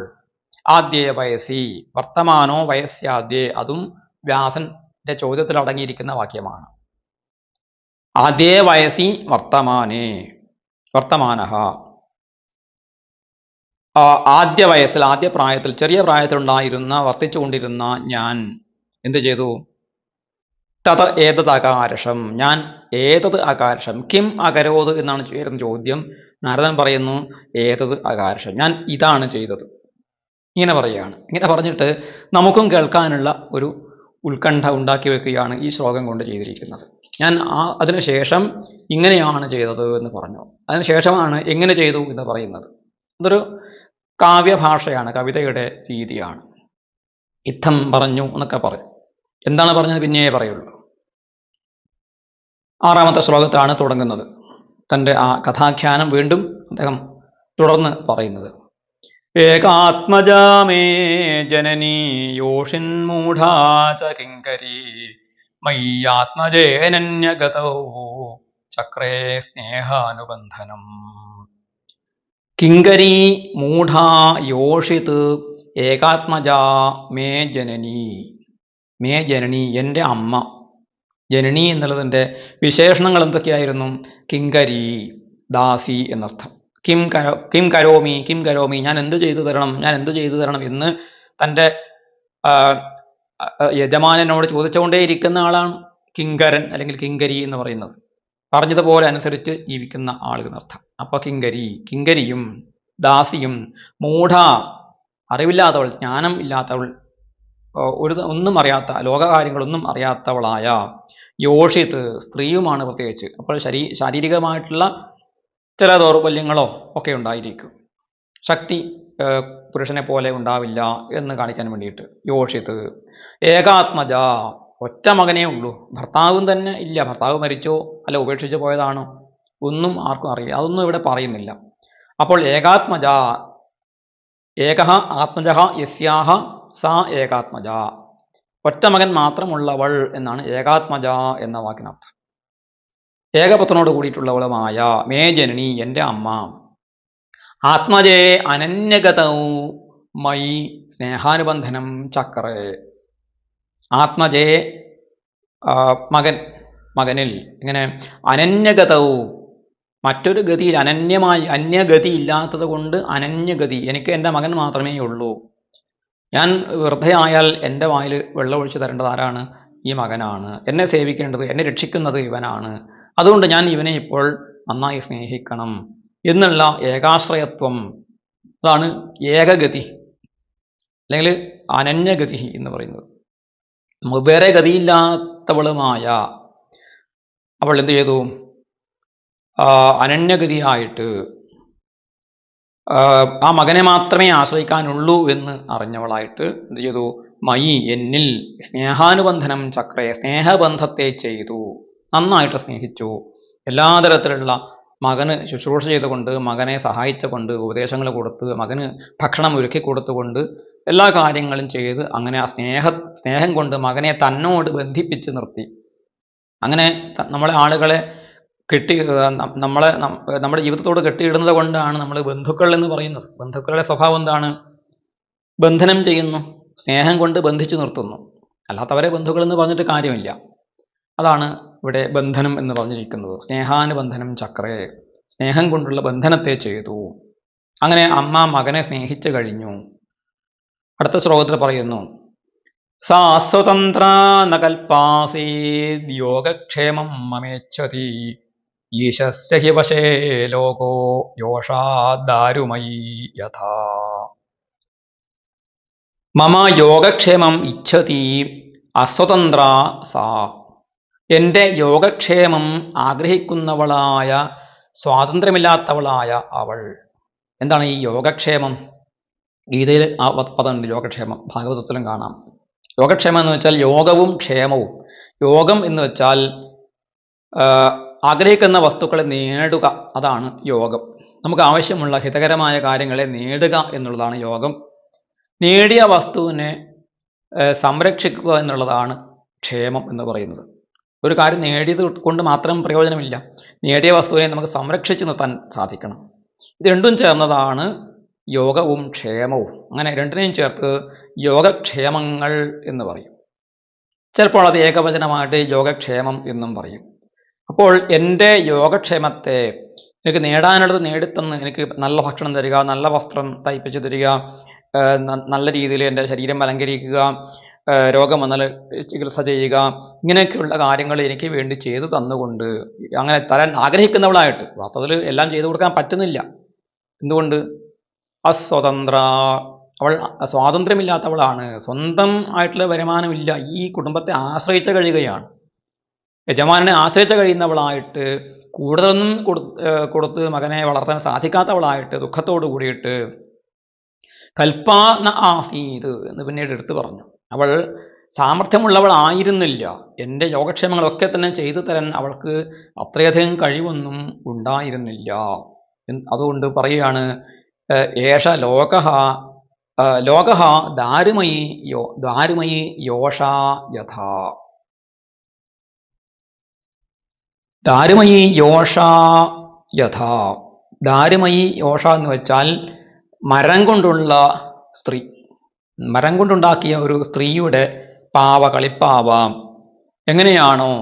ആദ്യേ വയസ്സി വർത്തമാനോ വയസ്യാദ്യേ, അതും വ്യാസന്റെ ചോദ്യത്തിൽ അടങ്ങിയിരിക്കുന്ന വാക്യമാണ്. ആദ്യേ വയസ്സി വർത്തമാനേ, വർത്തമാനഃ, ആദ്യ വയസ്സിൽ, ആദ്യ പ്രായത്തിൽ, ചെറിയ പ്രായത്തിലുണ്ടായിരുന്ന, വർത്തിച്ചുകൊണ്ടിരുന്ന ഞാൻ എന്ത് ചെയ്തു? തത് ഏതത് അകാരഷം, ഞാൻ ഏതത് അകാരഷം, കിം അകരോത് എന്നാണ് ചേരുന്ന ചോദ്യം. നാരദൻ പറയുന്നു, ഏതത് അകാരഷം, ഞാൻ ഇതാണ് ചെയ്തത്. ഇങ്ങനെ പറയുകയാണ്. ഇങ്ങനെ പറഞ്ഞിട്ട് നമുക്കും കേൾക്കാനുള്ള ഒരു ഉത്കണ്ഠ ഉണ്ടാക്കി വെക്കുകയാണ് ഈ ശ്ലോകം കൊണ്ട് ചെയ്തിരിക്കുന്നത്. ഞാൻ അതിനുശേഷം ഇങ്ങനെയാണ് ചെയ്തത് എന്ന് പറഞ്ഞു. അതിനുശേഷമാണ് എങ്ങനെ ചെയ്തു എന്ന് പറയുന്നത്. ഇതൊരു കാവ്യഭാഷയാണ്, കവിതയുടെ രീതിയാണ്. ഇത്തം പറഞ്ഞു എന്നൊക്കെ പറയും. എന്താണ് പറഞ്ഞത് പിന്നെയേ പറയുള്ളൂ. 6ാമത്തെ ശ്ലോകത്താണ് തുടങ്ങുന്നത്. തൻ്റെ ആ കഥാഖ്യാനം വീണ്ടും അദ്ദേഹം തുടർന്ന് പറയുന്നത്. ഏകാത്മജാമേ ജനനീ യോഷിന്മൂഢാ ച കിങ്കരീ മയ്യാത്മജേനന്യഗതോ ചക്രേ സ്നേഹാനുബന്ധനം. കിങ്കരീ മൂഢാ യോഷിത് ഏകാത്മജാ മേ ജനനി. മേ ജനനി, എൻ്റെ അമ്മ. ജനനി എന്നുള്ളതിൻ്റെ വിശേഷണങ്ങൾ എന്തൊക്കെയായിരുന്നു? കിങ്കരി, ദാസി എന്നർത്ഥം. കിം കരോമി, ഞാൻ എന്ത് ചെയ്തു തരണം എന്ന് തൻ്റെ യജമാനനോട് ചോദിച്ചുകൊണ്ടേയിരിക്കുന്ന ആളാണ് കിങ്കരൻ അല്ലെങ്കിൽ കിങ്കരി എന്ന് പറയുന്നത്. പറഞ്ഞതുപോലെ അനുസരിച്ച് ജീവിക്കുന്ന ആളെന്നർത്ഥം. അപ്പൊ കിങ്കരിയും ദാസിയും മൂഢ, അറിവില്ലാത്തവൾ, ജ്ഞാനം ഇല്ലാത്തവൾ, ഒന്നും അറിയാത്ത, ലോകകാര്യങ്ങളൊന്നും അറിയാത്തവളായ യോഷിത്ത്, സ്ത്രീയുമാണ് പ്രത്യേകിച്ച്. അപ്പോൾ ശാരീരികമായിട്ടുള്ള ചില ദൗർബല്യങ്ങളോ ഒക്കെ ഉണ്ടായിരിക്കും. ശക്തി പുരുഷനെ പോലെ ഉണ്ടാവില്ല എന്ന് കാണിക്കാൻ വേണ്ടിയിട്ട്. യോഷിത്ത് ഏകാത്മജ, ഒറ്റ മകനേ ഉള്ളൂ, ഭർത്താവും തന്നെ ഇല്ല. ഭർത്താവ് മരിച്ചോ അല്ല ഉപേക്ഷിച്ച് പോയതാണോ ഒന്നും ആർക്കും അറിയില്ല, അതൊന്നും ഇവിടെ പറയുന്നില്ല. അപ്പോൾ ഏകാത്മജ, ഏകഃ ആത്മജഃ യസ്യാഹ സാ ഏകാത്മജ, ഒറ്റ മകൻ മാത്രമുള്ളവൾ എന്നാണ് ഏകാത്മജ എന്ന വാക്കിനർത്ഥം. ഏകപുത്രനോട് കൂടിയിട്ടുള്ളവളുമായ മേ ജനനി, എൻ്റെ അമ്മ. ആത്മജേ അനന്യഗതൗ മയി സ്നേഹാനുബന്ധനം ചക്രേ. ആത്മജേ മകനിൽ ഇങ്ങനെ അനന്യഗതവും, മറ്റൊരു ഗതിയിൽ അന്യഗതി ഇല്ലാത്തത് കൊണ്ട് അനന്യഗതി, എനിക്ക് എൻ്റെ മകൻ മാത്രമേ ഉള്ളൂ. ഞാൻ വെറുതെ ആയാൽ എൻ്റെ വായിൽ വെള്ളമൊഴിച്ചു തരേണ്ടത് ആരാണ്? ഈ മകനാണ്. എന്നെ സേവിക്കേണ്ടത്, എന്നെ രക്ഷിക്കുന്നത് ഇവനാണ്. അതുകൊണ്ട് ഞാൻ ഇവനെ ഇപ്പോൾ നന്നായി സ്നേഹിക്കണം എന്നുള്ള ഏകാശ്രയത്വം, അതാണ് ഏകഗതി അല്ലെങ്കിൽ അനന്യഗതി എന്ന് പറയുന്നത്. വേറെ ഗതിയില്ലാത്തവളുമായ അവൾ എന്ത് ചെയ്തു? അനന്യഗതിയായിട്ട് ആ മകനെ മാത്രമേ ആശ്രയിക്കാനുള്ളൂ എന്ന് അറിഞ്ഞവളായിട്ട് എന്ത് ചെയ്തു? മയി, എന്നിൽ സ്നേഹാനുബന്ധനം ചക്രേ, സ്നേഹബന്ധത്തെ ചെയ്തു, നന്നായിട്ട് സ്നേഹിച്ചു. എല്ലാ തരത്തിലുള്ള മകന് ശുശ്രൂഷ ചെയ്തുകൊണ്ട്, മകനെ സഹായിച്ചുകൊണ്ട്, ഉപദേശങ്ങൾ കൊടുത്ത്, മകന് ഭക്ഷണം ഒരുക്കി കൊടുത്തുകൊണ്ട് എല്ലാ കാര്യങ്ങളും ചെയ്ത്, അങ്ങനെ ആ സ്നേഹം കൊണ്ട് മകനെ തന്നോട് ബന്ധിപ്പിച്ച് നിർത്തി. അങ്ങനെ നമ്മളെ ആളുകളെ നമ്മുടെ ജീവിതത്തോട് കെട്ടിയിടുന്നത് കൊണ്ടാണ് നമ്മൾ ബന്ധുക്കൾ എന്ന് പറയുന്നത്. ബന്ധുക്കളുടെ സ്വഭാവം എന്താണ്? ബന്ധനം ചെയ്യുന്നു, സ്നേഹം കൊണ്ട് ബന്ധിച്ചു നിർത്തുന്നു. അല്ലാത്തവരെ ബന്ധുക്കൾ എന്ന് പറഞ്ഞിട്ട് കാര്യമില്ല. അതാണ് ഇവിടെ ബന്ധനം എന്ന് പറഞ്ഞിരിക്കുന്നത്. സ്നേഹാനുബന്ധനം ചക്രേ, സ്നേഹം കൊണ്ടുള്ള ബന്ധനത്തെ ചെയ്തു. അങ്ങനെ അമ്മ മകനെ സ്നേഹിച്ചു കഴിഞ്ഞു. അടുത്ത ശ്ലോകത്തിൽ പറയുന്നു, സാ സ്വതന്ത്ര നകൽപ്പാസീദ് യോഗക്ഷേമം മമേച്ഛതി ഈശസ്യ ഹി വശേ ലോകോ യോഷാദാരുമയി യഥാ. മമ യോഗക്ഷേമം ഇച്ഛതി അസ്വതന്ത്ര സാ, എൻ്റെ യോഗക്ഷേമം ആഗ്രഹിക്കുന്നവളായ, സ്വാതന്ത്ര്യമില്ലാത്തവളായ അവൾ. എന്താണ് ഈ യോഗക്ഷേമം? ഗീതയിൽ ആ പദമുണ്ട്, യോഗക്ഷേമം. ഭാഗവതത്തിലും കാണാം. യോഗക്ഷേമം എന്ന് വെച്ചാൽ യോഗവും ക്ഷേമവും. യോഗം എന്ന് വെച്ചാൽ ആഗ്രഹിക്കുന്ന വസ്തുക്കളെ നേടുക, അതാണ് യോഗം. നമുക്ക് ആവശ്യമുള്ള ഹിതകരമായ കാര്യങ്ങളെ നേടുക എന്നുള്ളതാണ് യോഗം. നേടിയ വസ്തുവിനെ സംരക്ഷിക്കുക എന്നുള്ളതാണ് ക്ഷേമം എന്ന് പറയുന്നത്. ഒരു കാര്യം നേടിയത് കൊണ്ട് മാത്രം പ്രയോജനമില്ല, നേടിയ വസ്തുവിനെ നമുക്ക് സംരക്ഷിച്ച് നിർത്താൻ സാധിക്കണം. ഇത് രണ്ടും ചേർന്നതാണ് യോഗവും ക്ഷേമവും. അങ്ങനെ രണ്ടിനെയും ചേർത്ത് യോഗക്ഷേമങ്ങൾ എന്ന് പറയും. ചിലപ്പോൾ അത് ഏകവചനമായിട്ട് യോഗക്ഷേമം എന്നും പറയും. അപ്പോൾ എൻ്റെ യോഗക്ഷേമത്തെ, എനിക്ക് നേടാനുള്ളത് നേടിത്തന്ന് എനിക്ക് നല്ല ഭക്ഷണം തരിക, നല്ല വസ്ത്രം തയ്പ്പിച്ച് തരിക, നല്ല രീതിയിൽ എൻ്റെ ശരീരം അലങ്കരിക്കുക, രോഗം വന്നാൽ ചികിത്സ ചെയ്യുക, ഇങ്ങനെയൊക്കെയുള്ള കാര്യങ്ങൾ എനിക്ക് വേണ്ടി ചെയ്തു തന്നുകൊണ്ട്, അങ്ങനെ തരാൻ ആഗ്രഹിക്കുന്നവളായിട്ട്, വാസ്തവത്തിൽ എല്ലാം ചെയ്തു കൊടുക്കാൻ പറ്റുന്നില്ല. എന്തുകൊണ്ട്? അസ്വതന്ത്ര, അവൾ സ്വാതന്ത്ര്യമില്ലാത്തവളാണ്. സ്വന്തം ആയിട്ടുള്ള വരുമാനമില്ല, ഈ കുടുംബത്തെ ആശ്രയിച്ച് കഴിയുകയാണ്. യജമാനെ ആശ്രയിച്ച് കഴിയുന്നവളായിട്ട്, കൂടുതലൊന്നും കൊടുത്ത് മകനെ വളർത്താൻ സാധിക്കാത്തവളായിട്ട്, ദുഃഖത്തോടു കൂടിയിട്ട് കൽപ്പാന ആസീത് എന്ന് പിന്നീട് എടുത്തു പറഞ്ഞു. അവൾ സാമർഥ്യമുള്ളവളായിരുന്നില്ല. എൻ്റെ യോഗക്ഷേമങ്ങളൊക്കെ തന്നെ ചെയ്തു തരാൻ അവൾക്ക് അത്രയധികം കഴിവൊന്നും ഉണ്ടായിരുന്നില്ല. അതുകൊണ്ട് പറയുകയാണ്, ഏഷ ലോകഃ ദാരുമയി യോഷാ യഥാ. ദാരുമയി യോഷാ യഥാ, ദാരുമയി യോഷ എന്ന് വെച്ചാൽ മരം കൊണ്ടുള്ള സ്ത്രീ, മരം കൊണ്ടുണ്ടാക്കിയ ഒരു സ്ത്രീയുടെ പാവ, കളിപ്പാവ. എങ്ങനെയാണോ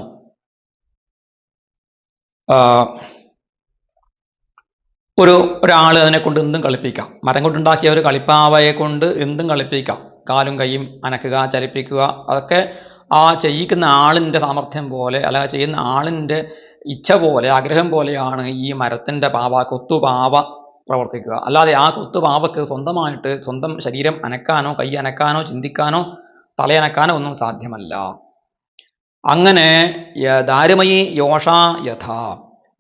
ഒരാൾ അതിനെ കൊണ്ട് എന്തും കളിപ്പിക്കാം, മരം കൊണ്ടുണ്ടാക്കിയ ഒരു കളിപ്പാവയെ കൊണ്ട് എന്തും കളിപ്പിക്കാം, കാലും കൈയും അനക്കുക, ചലിപ്പിക്കുക, അതൊക്കെ ആ ചെയ്യിക്കുന്ന ആളിൻ്റെ സാമർഥ്യം പോലെ, അല്ലെങ്കിൽ ചെയ്യുന്ന ആളിൻ്റെ ഇച്ഛ പോലെ, ആഗ്രഹം പോലെയാണ് ഈ മരത്തിൻ്റെ പാവ, കൊത്തുപാവ പ്രവർത്തിക്കുക. അല്ലാതെ ആ കൊത്തുപാവക്ക് സ്വന്തമായിട്ട് സ്വന്തം ശരീരം അനക്കാനോ കൈ അനക്കാനോ ചിന്തിക്കാനോ തലയനക്കാനോ ഒന്നും സാധ്യമല്ല. അങ്ങനെ ദാരുമയി യോഷ യഥ,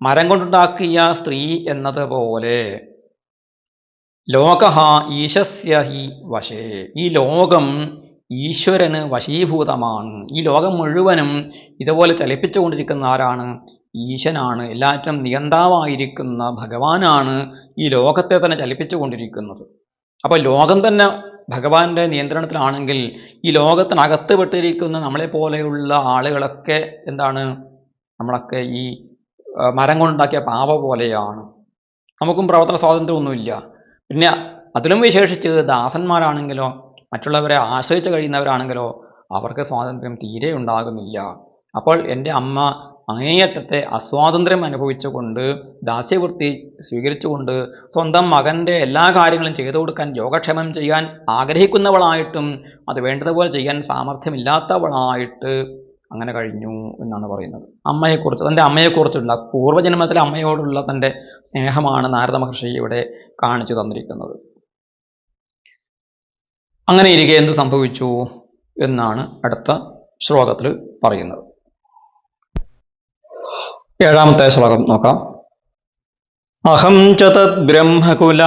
മരം കൊണ്ടുണ്ടാക്കിയ സ്ത്രീ എന്നതുപോലെ ലോകഃ ഈശസ്യ ഹി വശേ, ഈ ലോകം ഈശ്വരന് വശീഭൂതമാണ്. ഈ ലോകം മുഴുവനും ഇതുപോലെ ചലിപ്പിച്ചുകൊണ്ടിരിക്കുന്ന ആരാണ്? ഈശനാണ്. എല്ലാറ്റിനും നിയന്താവായിരിക്കുന്ന ഭഗവാനാണ് ഈ ലോകത്തെ തന്നെ ചലിപ്പിച്ചുകൊണ്ടിരിക്കുന്നത്. അപ്പോൾ ലോകം തന്നെ ഭഗവാന്റെ നിയന്ത്രണത്തിലാണെങ്കിൽ ഈ ലോകത്തിനകത്ത് പെട്ടിരിക്കുന്ന നമ്മളെ പോലെയുള്ള ആളുകളൊക്കെ എന്താണ്? നമ്മളൊക്കെ ഈ മരം കൊണ്ടുണ്ടാക്കിയ പാവ പോലെയാണ്. നമുക്കും പ്രവർത്തന സ്വാതന്ത്ര്യമൊന്നുമില്ല. പിന്നെ അതിലും വിശേഷിച്ച് ദാസന്മാരാണെങ്കിലോ മറ്റുള്ളവരെ ആശ്രയിച്ച് കഴിയുന്നവരാണെങ്കിലോ അവർക്ക് സ്വാതന്ത്ര്യം തീരെ ഉണ്ടാകുന്നില്ല. അപ്പോൾ എൻ്റെ അമ്മ അങ്ങേയറ്റത്തെ അസ്വാതന്ത്ര്യം അനുഭവിച്ചുകൊണ്ട് ദാസ്യവൃത്തി സ്വീകരിച്ചുകൊണ്ട് സ്വന്തം മകൻ്റെ എല്ലാ കാര്യങ്ങളും ചെയ്തു കൊടുക്കാൻ യോഗക്ഷേമം ചെയ്യാൻ ആഗ്രഹിക്കുന്നവളായിട്ടും അത് വേണ്ടതുപോലെ ചെയ്യാൻ സാമർഥ്യമില്ലാത്തവളായിട്ട് അങ്ങനെ കഴിഞ്ഞു എന്നാണ് പറയുന്നത്. അമ്മയെക്കുറിച്ച്, തൻ്റെ അമ്മയെക്കുറിച്ചുള്ള പൂർവ്വജന്മത്തിലെ അമ്മയോടുള്ള തൻ്റെ സ്നേഹമാണ് നാരദ മഹർഷി ഇവിടെ കാണിച്ചു തന്നിരിക്കുന്നത്. അങ്ങനെ ഇരിക്കെ എന്ത് സംഭവിച്ചു എന്നാണ് അടുത്ത ശ്ലോകത്തിൽ പറയുന്നത്. 7ാമത്തെ ശ്ലോകം നോക്കാം. അഹം ച തദ് ബ്രഹ്മകുല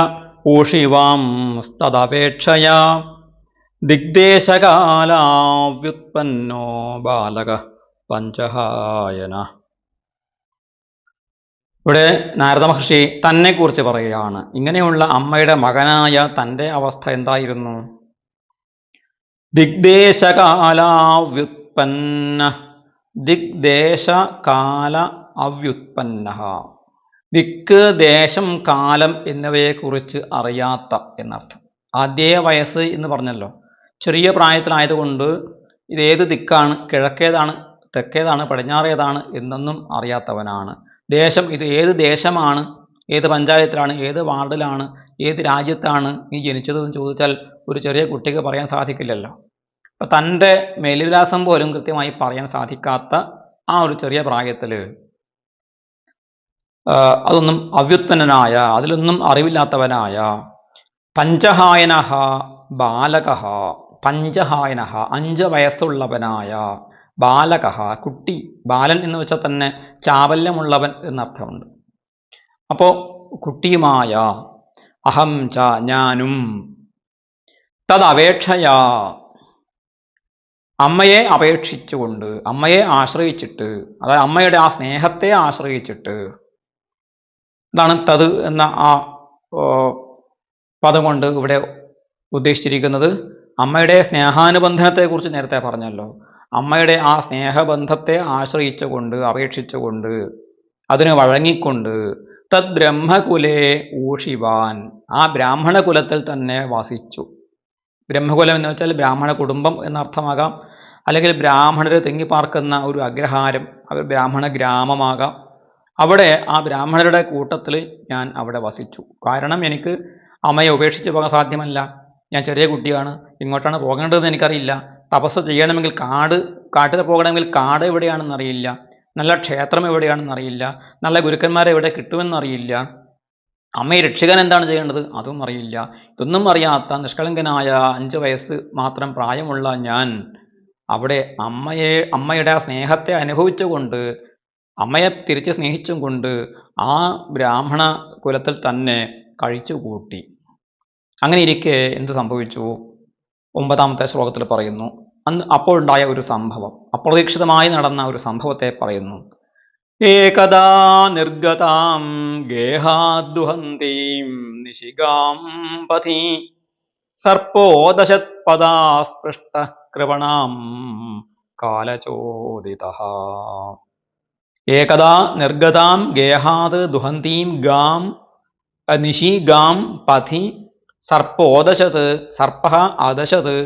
ഊഷിവാം തദപേക്ഷയാ ദിഗ്ദേശകാലാവ്യുത്പന്നോ ബാലക പഞ്ചഹായന. ഇവിടെ നാരദ മഹർഷി തന്നെക്കുറിച്ച് പറയുകയാണ്. ഇങ്ങനെയുള്ള അമ്മയുടെ മകനായ തൻ്റെ അവസ്ഥ എന്തായിരുന്നു? ദിഗ്ദേശകാലാവ്യുത്പന്ന, ദിഗ്ദേശകാല അവ്യുത്പന്ന, ദിക്ക് ദേശം കാലം എന്നിവയെക്കുറിച്ച് അറിയാത്ത എന്നർത്ഥം. ആദ്യ വയസ്സ് എന്ന് പറഞ്ഞല്ലോ, ചെറിയ പ്രായത്തിലായതുകൊണ്ട് ഇതേത് ദിക്കാണ്, കിഴക്കേതാണ്, തെക്കേതാണ്, പടിഞ്ഞാറേതാണ് എന്നൊന്നും അറിയാത്തവനാണ്. ദേശം, ഇത് ഏത് ദേശമാണ്, ഏത് പഞ്ചായത്തിലാണ്, ഏത് വാർഡിലാണ്, ഏത് രാജ്യത്താണ് നീ ജനിച്ചതെന്ന് ചോദിച്ചാൽ ഒരു ചെറിയ കുട്ടിക്ക് പറയാൻ സാധിക്കില്ലല്ലോ. അപ്പം തൻ്റെ മേൽവിലാസം പോലും കൃത്യമായി പറയാൻ സാധിക്കാത്ത ആ ഒരു ചെറിയ പ്രായത്തിൽ അതൊന്നും അവ്യുത്പന്നനായ, അതിലൊന്നും അറിവില്ലാത്തവനായ പഞ്ചഹായനഹ ബാലകഃ, പഞ്ചഹായനഹ 5 വയസ്സുള്ളവനായ, ബാലകഃ കുട്ടി, ബാലൻ എന്ന് വെച്ചാൽ തന്നെ ചാബല്യമുള്ളവൻ എന്നർത്ഥമുണ്ട്. അപ്പോൾ കുട്ടിയുമായ, അഹം ച ഞാനും, തദപേക്ഷയാ അമ്മയെ അപേക്ഷിച്ചുകൊണ്ട്, അമ്മയെ ആശ്രയിച്ചിട്ട്, അതായത് അമ്മയുടെ ആ സ്നേഹത്തെ ആശ്രയിച്ചിട്ട്, ഇതാണ് തത് എന്ന ആ പദം കൊണ്ട് ഇവിടെ ഉദ്ദേശിച്ചിരിക്കുന്നത്. അമ്മയുടെ സ്നേഹാനുബന്ധനത്തെക്കുറിച്ച് നേരത്തെ പറഞ്ഞല്ലോ. അമ്മയുടെ ആ സ്നേഹബന്ധത്തെ ആശ്രയിച്ചുകൊണ്ട്, അപേക്ഷിച്ചുകൊണ്ട്, അതിന് വഴങ്ങിക്കൊണ്ട്, തദ് ബ്രഹ്മകുലേ ഊഷിവാൻ, ആ ബ്രാഹ്മണ കുലത്തിൽ തന്നെ വസിച്ചു. ബ്രഹ്മകുലം എന്ന് വെച്ചാൽ ബ്രാഹ്മണ കുടുംബം എന്നർത്ഥമാകാം, അല്ലെങ്കിൽ ബ്രാഹ്മണർ തിങ്ങിപ്പാർക്കുന്ന ഒരു അഗ്രഹാരം, അവർ ബ്രാഹ്മണ ഗ്രാമമാകാം. അവിടെ ആ ബ്രാഹ്മണരുടെ കൂട്ടത്തിൽ ഞാൻ അവിടെ വസിച്ചു. കാരണം എനിക്ക് അമ്മയെ ഉപേക്ഷിച്ച് പോകാൻ സാധ്യമല്ല. ഞാൻ ചെറിയ കുട്ടിയാണ്, ഇങ്ങോട്ടാണ് പോകേണ്ടതെന്ന് എനിക്കറിയില്ല. തപസ് ചെയ്യണമെങ്കിൽ കാട്ടിൽ പോകണമെങ്കിൽ കാട് എവിടെയാണെന്നറിയില്ല, നല്ല ക്ഷേത്രം എവിടെയാണെന്നറിയില്ല, നല്ല ഗുരുക്കന്മാരെ എവിടെ കിട്ടുമെന്നറിയില്ല, അമ്മയെ രക്ഷിക്കാൻ എന്താണ് ചെയ്യേണ്ടത് അതും അറിയില്ല. ഇതൊന്നും അറിയാത്ത നിഷ്കളങ്കനായ 5 വയസ്സ് മാത്രം പ്രായമുള്ള ഞാൻ അവിടെ അമ്മയുടെ ആ സ്നേഹത്തെ അനുഭവിച്ചുകൊണ്ട്, അമ്മയെ തിരിച്ച് സ്നേഹിച്ചും കൊണ്ട് ആ ബ്രാഹ്മണ കുലത്തിൽ തന്നെ കഴിച്ചുകൂട്ടി. അങ്ങനെ ഇരിക്കെ എന്ത് സംഭവിച്ചു? 9ാമത്തെ ശ്ലോകത്തിൽ പറയുന്നു. അപ്പോൾ ഉണ്ടായ ഒരു സംഭവം, അപ്രതീക്ഷിതമായി നടന്ന ഒരു സംഭവത്തെ പറയുന്നു. ഏകദാ നിർഗതാം ഗേഹാദ്ദുഹന്തീം നിശികാം പഥി സർപ്പോദശത്പദാസ്പൃഷ്ട കൃപണാം കാലചോദിതഃ. ഏകദാ നിർഗതാം ഗേഹാത് ദുഹന്തീം ഗാം നിശി ഗാം പഥി സർപ്പോദശത് സർപ്പ അദശത്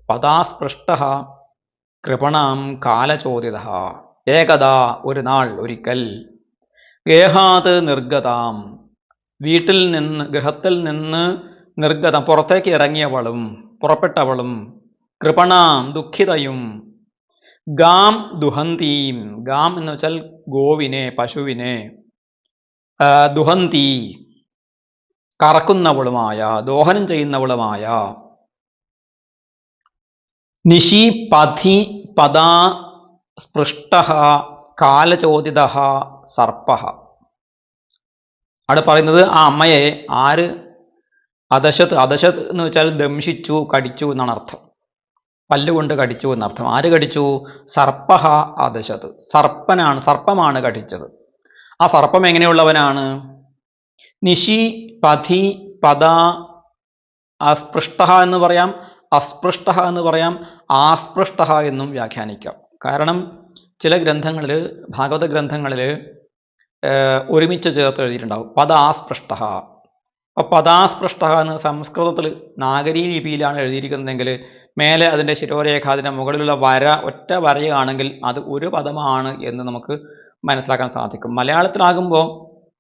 പദാസ്പൃഷ്ട കൃപണാം കാലചോദിത. ഏകദാ ഒരു നാൾ ഒരിക്കൽ ഗേഹാത് നിർഗതാം വീട്ടിൽ നിന്ന് ഗൃഹത്തിൽ നിന്ന് നിർഗതം പുറത്തേക്ക് ഇറങ്ങിയവളും പുറപ്പെട്ടവളും കൃപണാം ദുഃഖിതയും ഗാം ദുഹന്തീം ഗാം എന്ന് വെച്ചാൽ ഗോവിനെ പശുവിനെ ദുഹന്തി കറക്കുന്നവളുമായ ദോഹനം ചെയ്യുന്നവളുമായ നിശി പഥി പദാ സ്പൃഷ്ട കാലചോദിത സർപ്പ. അവിടെ പറയുന്നത് ആ അമ്മയെ ആര് അദശത്ത് അദശത്ത് എന്ന് വെച്ചാൽ ദംശിച്ചു കടിച്ചു എന്നാണ് അർത്ഥം. പല്ലുകൊണ്ട് കടിച്ചു എന്നർത്ഥം. ആര് കടിച്ചു? സർപ്പ അദശത്ത് സർപ്പമാണ് കടിച്ചത്. ആ സർപ്പം എങ്ങനെയുള്ളവനാണ്? നിശി പഥി പദ അസ്പൃഷ്ട എന്ന് പറയാം, അസ്പൃഷ്ട എന്ന് പറയാം, ആസ്പൃഷ്ട എന്നും വ്യാഖ്യാനിക്കാം. കാരണം ചില ഗ്രന്ഥങ്ങളിൽ ഭാഗവത ഗ്രന്ഥങ്ങളിൽ ഒരുമിച്ച് ചേർത്ത് എഴുതിയിട്ടുണ്ടാവും പദാസ്പൃഷ്ട. അപ്പോൾ പദാസ്പൃഷ്ട എന്ന് സംസ്കൃതത്തിൽ നാഗരീ ലിപിയിലാണ് എഴുതിയിരിക്കുന്നതെങ്കിൽ മേലെ അതിൻ്റെ ശിരോരേഖ അതിൻ്റെ മുകളിലുള്ള വര ഒറ്റ വരയാണെങ്കിൽ അത് ഒരു പദമാണ് എന്ന് നമുക്ക് മനസ്സിലാക്കാൻ സാധിക്കും. മലയാളത്തിലാകുമ്പോൾ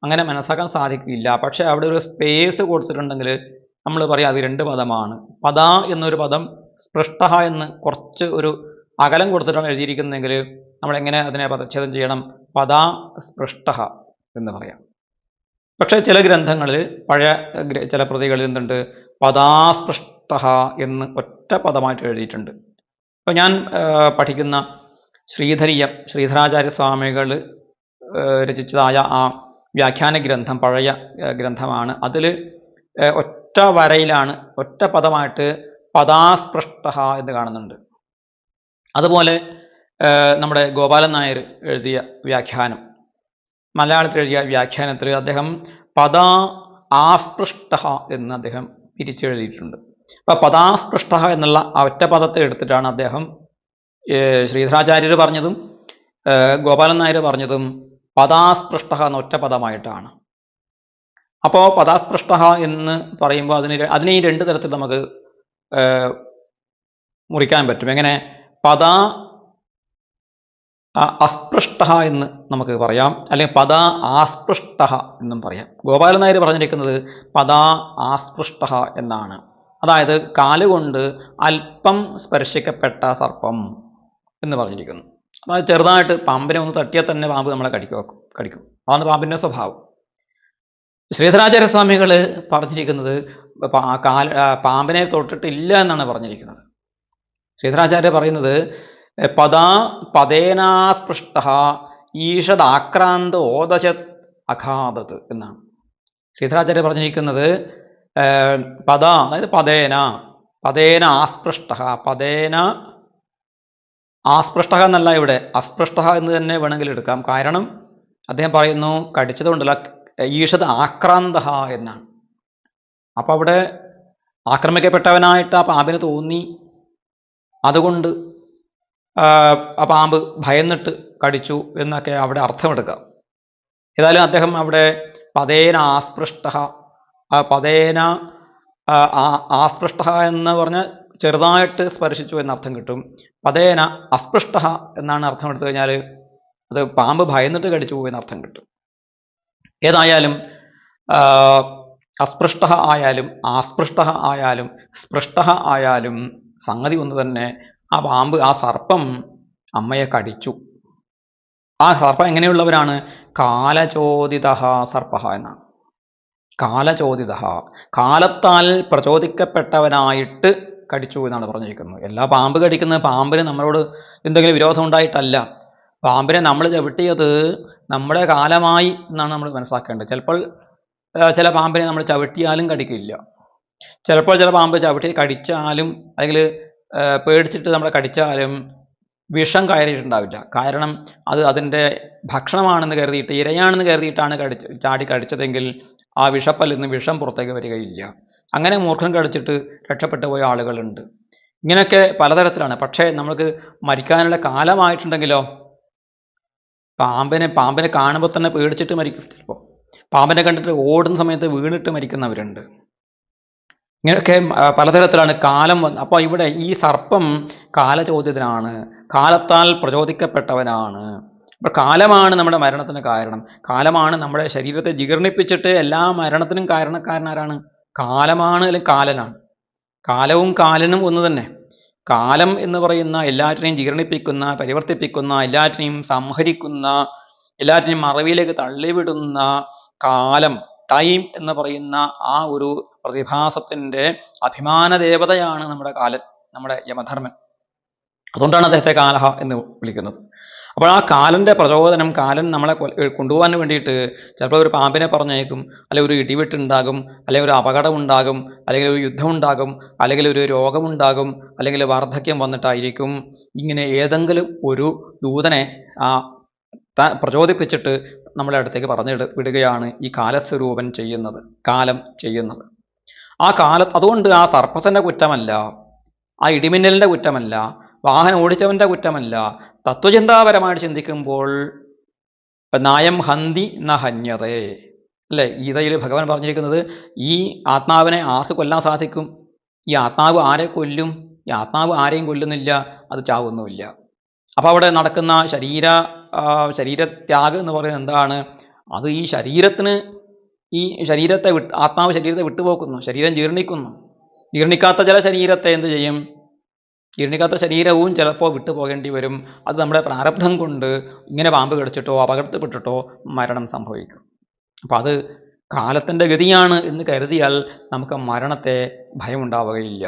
അങ്ങനെ മനസ്സിലാക്കാൻ സാധിക്കില്ല. പക്ഷേ അവിടെ ഒരു സ്പേസ് കൊടുത്തിട്ടുണ്ടെങ്കിൽ നമ്മൾ പറയാം അത് രണ്ട് പദമാണ്. പദ എന്നൊരു പദം, സ്പൃഷ്ട എന്ന് കുറച്ച് ഒരു അകലം കൊടുത്തിട്ടാണ് എഴുതിയിരിക്കുന്നതെങ്കിൽ നമ്മളെങ്ങനെ അതിനെ പദച്ഛേദം ചെയ്യണം? പദാ സ്പൃഷ്ട എന്ന് പറയാം. പക്ഷേ ചില ഗ്രന്ഥങ്ങളിൽ പഴയ ചില പ്രതികളിൽ എന്തുണ്ട്? പദാസ്പൃഷ്ട എന്ന് ഒറ്റ പദമായിട്ട് എഴുതിയിട്ടുണ്ട്. അപ്പോൾ ഞാൻ പഠിക്കുന്ന ശ്രീധരാചാര്യ സ്വാമികൾ രചിച്ചതായ ആ വ്യാഖ്യാന ഗ്രന്ഥം പഴയ ഗ്രന്ഥമാണ്. അതിൽ ഒറ്റ വരയിലാണ് ഒറ്റ പദമായിട്ട് പദാസ്പൃഷ്ട എന്ന് കാണുന്നുണ്ട്. അതുപോലെ നമ്മുടെ ഗോപാലൻ നായർ എഴുതിയ വ്യാഖ്യാനം, മലയാളത്തിൽ എഴുതിയ വ്യാഖ്യാനത്തിൽ അദ്ദേഹം പദ ആസ്പൃഷ്ട എന്ന് അദ്ദേഹം പിരിച്ചെഴുതിയിട്ടുണ്ട്. അപ്പോൾ പദാസ്പൃഷ്ട എന്നുള്ള ആ ഒറ്റ പദത്തെ എടുത്തിട്ടാണ് അദ്ദേഹം ശ്രീധരാചാര്യർ പറഞ്ഞതും ഗോപാലൻ നായർ പറഞ്ഞതും പദാസ്പൃഷ്ട എന്ന ഒറ്റ പദമായിട്ടാണ്. അപ്പോൾ പദാസ്പൃഷ്ട എന്ന് പറയുമ്പോൾ അതിനെ ഈ രണ്ട് തരത്തിൽ നമുക്ക് മുറിക്കാൻ പറ്റും. എങ്ങനെ? പദ അസ്പൃഷ്ട എന്ന് നമുക്ക് പറയാം, അല്ലെങ്കിൽ പദ ആസ്പൃഷ്ട എന്നും പറയാം. ഗോപാലൻ നായർ പറഞ്ഞിരിക്കുന്നത് പദ ആസ്പൃഷ്ട എന്നാണ്. അതായത് കാലുകൊണ്ട് അല്പം സ്പർശിക്കപ്പെട്ട സർപ്പം എന്ന് പറഞ്ഞിരിക്കുന്നു. അതായത് ചെറുതായിട്ട് പാമ്പിനെ ഒന്ന് തട്ടിയാൽ തന്നെ പാമ്പ് നമ്മളെ കടിക്കും. അതാണ് പാമ്പിൻ്റെ സ്വഭാവം. ശ്രീധരാചാര്യ സ്വാമികൾ പറഞ്ഞിരിക്കുന്നത് പാമ്പിനെ തൊട്ടിട്ടില്ല എന്നാണ് പറഞ്ഞിരിക്കുന്നത്. ശ്രീധരാചാര്യ പറയുന്നത് പദേനാസ്പൃഷ്ട ഈഷദാക്രാന്ത ഓദശത് അഘാതത് എന്നാണ്. ശ്രീധരാചാര്യ പറഞ്ഞിരിക്കുന്നത് അതായത് പദേന ആസ്പൃഷ്ട, പദേന ആസ്പൃഷ്ട എന്നല്ല, ഇവിടെ അസ്പൃഷ്ട എന്ന് തന്നെ വേണമെങ്കിൽ എടുക്കാം. കാരണം അദ്ദേഹം പറയുന്നു കടിച്ചതുകൊണ്ടല്ല, ഈഷത് ആക്രാന്ത എന്നാണ്. അപ്പം അവിടെ ആക്രമിക്കപ്പെട്ടവനായിട്ട് ആ പാമ്പിന് തോന്നി, അതുകൊണ്ട് ആ പാമ്പ് ഭയന്നിട്ട് കടിച്ചു എന്നൊക്കെ അവിടെ അർത്ഥമെടുക്കാം. ഏതായാലും അദ്ദേഹം അവിടെ പദേന ആസ്പൃഷ്ട, പദേന ആസ്പൃഷ്ട എന്ന് പറഞ്ഞാൽ ചെറുതായിട്ട് സ്പർശിച്ചു എന്നർത്ഥം കിട്ടും. പദേന അസ്പൃഷ്ട എന്നാണ് അർത്ഥം എടുത്തു കഴിഞ്ഞാൽ അത് പാമ്പ് ഭയന്നിട്ട് കടിച്ചു എന്നർത്ഥം കിട്ടും. ഏതായാലും അസ്പൃഷ്ട ആയാലും ആസ്പൃഷ്ട ആയാലും സ്പൃഷ്ട ആയാലും സംഗതി ഒന്ന് തന്നെ. ആ പാമ്പ്, ആ സർപ്പം അമ്മയെ കടിച്ചു. ആ സർപ്പം എങ്ങനെയുള്ളവരാണ്? കാലചോദിത സർപ്പ എന്നാണ്. കാലചോദിത, കാലത്താൽ പ്രചോദിക്കപ്പെട്ടവനായിട്ട് കടിച്ചു എന്നാണ് പറഞ്ഞിരിക്കുന്നത്. എല്ലാ പാമ്പ് കടിക്കുന്നത് പാമ്പിന് നമ്മളോട് എന്തെങ്കിലും വിരോധം ഉണ്ടായിട്ടല്ല. പാമ്പിനെ നമ്മൾ ചവിട്ടിയത് നമ്മുടെ കാലമായി എന്നാണ് നമ്മൾ മനസ്സിലാക്കേണ്ടത്. ചിലപ്പോൾ ചില പാമ്പിനെ നമ്മൾ ചവിട്ടിയാലും കടിക്കില്ല. ചിലപ്പോൾ ചില പാമ്പ് ചവിട്ടി കടിച്ചാലും അല്ലെങ്കിൽ പേടിച്ചിട്ട് നമ്മളെ കടിച്ചാലും വിഷം കയറിയിട്ടുണ്ടാവില്ല. കാരണം അത് അതിൻ്റെ ഭക്ഷണമാണെന്ന് കരുതിയിട്ട്, ഇരയാണെന്ന് കരുതിയിട്ടാണ് ചാടി കടിച്ചതെങ്കിൽ ആ വിഷപ്പല്ലിൽ നിന്ന് വിഷം പുറത്തേക്ക് വരികയില്ല. അങ്ങനെ മൂർഖം കടിച്ചിട്ട് രക്ഷപ്പെട്ടു പോയ ആളുകളുണ്ട്. ഇങ്ങനെയൊക്കെ പലതരത്തിലാണ്. പക്ഷേ നമുക്ക് മരിക്കാനുള്ള കാലമായിട്ടുണ്ടെങ്കിലോ പാമ്പിനെ കാണുമ്പോൾ തന്നെ പേടിച്ചിട്ട് മരിക്കും ചിലപ്പോൾ. പാമ്പിനെ കണ്ടിട്ട് ഓടുന്ന സമയത്ത് വീണിട്ട് മരിക്കുന്നവരുണ്ട്. ഇങ്ങനെയൊക്കെ പലതരത്തിലാണ് കാലം വന്ന്. അപ്പോൾ ഇവിടെ ഈ സർപ്പം കാലചോദിതനാണ്, കാലത്താൽ പ്രചോദിക്കപ്പെട്ടവനാണ്. അപ്പോൾ കാലമാണ് നമ്മുടെ മരണത്തിന് കാരണം. കാലമാണ് നമ്മുടെ ശരീരത്തെ ജീർണിപ്പിച്ചിട്ട് എല്ലാ മരണത്തിനും കാരണക്കാരനാരാണ്? കാലമാണ്, അല്ലെങ്കിൽ കാലനാണ്. കാലവും കാലനും ഒന്ന് തന്നെ. കാലം എന്ന് പറയുന്ന എല്ലാറ്റിനെയും ജീർണിപ്പിക്കുന്ന, പരിവർത്തിപ്പിക്കുന്ന, എല്ലാറ്റിനെയും സംഹരിക്കുന്ന, എല്ലാറ്റിനെയും മറവിയിലേക്ക് തള്ളിവിടുന്ന കാലം, ടൈം എന്ന് പറയുന്ന ആ ഒരു പ്രതിഭാസത്തിൻ്റെ അഭിമാന ദേവതയാണ് നമ്മുടെ കാലൻ, നമ്മുടെ യമധർമ്മൻ. അതുകൊണ്ടാണ് അദ്ദേഹത്തെ കാലഹ എന്ന് വിളിക്കുന്നത്. അപ്പോൾ ആ കാലൻ്റെ പ്രചോദനം, കാലൻ നമ്മളെ കൊണ്ടുപോകാൻ വേണ്ടിയിട്ട് ചിലപ്പോൾ ഒരു പാമ്പിനെ പറഞ്ഞേക്കും, അല്ലെങ്കിൽ ഒരു ഇടിവെട്ടുണ്ടാകും, അല്ലെങ്കിൽ ഒരു അപകടം ഉണ്ടാകും, അല്ലെങ്കിൽ ഒരു യുദ്ധമുണ്ടാകും, അല്ലെങ്കിൽ ഒരു രോഗമുണ്ടാകും, അല്ലെങ്കിൽ വാർദ്ധക്യം വന്നിട്ടായിരിക്കും. ഇങ്ങനെ ഏതെങ്കിലും ഒരു ദൂതനെ പ്രചോദിപ്പിച്ചിട്ട് നമ്മളെ അടുത്തേക്ക് പറഞ്ഞു വിടുകയാണ് ഈ കാലസ്വരൂപൻ ചെയ്യുന്നത്, കാലം ചെയ്യുന്നത്. ആ അതുകൊണ്ട് ആ സർപ്പത്തിൻ്റെ കുറ്റമല്ല, ആ ഇടിമിന്നലിൻ്റെ കുറ്റമല്ല, വാഹനം ഓടിച്ചവൻ്റെ കുറ്റമല്ല. തത്വചിന്താപരമായിട്ട് ചിന്തിക്കുമ്പോൾ നായം ഹന്തി ന ഹന്യതേ, അല്ലേ? ഗീതയിൽ ഭഗവാൻ പറഞ്ഞിരിക്കുന്നത് ഈ ആത്മാവിനെ ആർക്ക് കൊല്ലാൻ സാധിക്കും? ഈ ആത്മാവ് ആരെ കൊല്ലും? ഈ ആത്മാവ് ആരെയും കൊല്ലുന്നില്ല, അത് ചാവുന്നുമില്ല. അപ്പോൾ അവിടെ നടക്കുന്ന ശരീരത്യാഗം എന്ന് പറയുന്നത് എന്താണ്? അത് ഈ ശരീരത്തെ ആത്മാവ് ശരീരത്തെ വിട്ടുപോക്കുന്നു, ശരീരം ജീർണിക്കുന്നു. ജീർണിക്കാത്ത ചില ശരീരത്തെ എന്ത് ചെയ്യും? ജീർണിക്കാത്ത ശരീരവും ചിലപ്പോൾ വിട്ടുപോകേണ്ടി വരും. അത് നമ്മുടെ പ്രാരബ്ധം കൊണ്ട് ഇങ്ങനെ പാമ്പ് കടിച്ചിട്ടോ അപകടത്തിൽപ്പെട്ടിട്ടോ മരണം സംഭവിക്കും. അപ്പം അത് കാലത്തിൻ്റെ ഗതിയാണ് എന്ന് കരുതിയാൽ നമുക്ക് മരണത്തെ ഭയമുണ്ടാവുകയില്ല.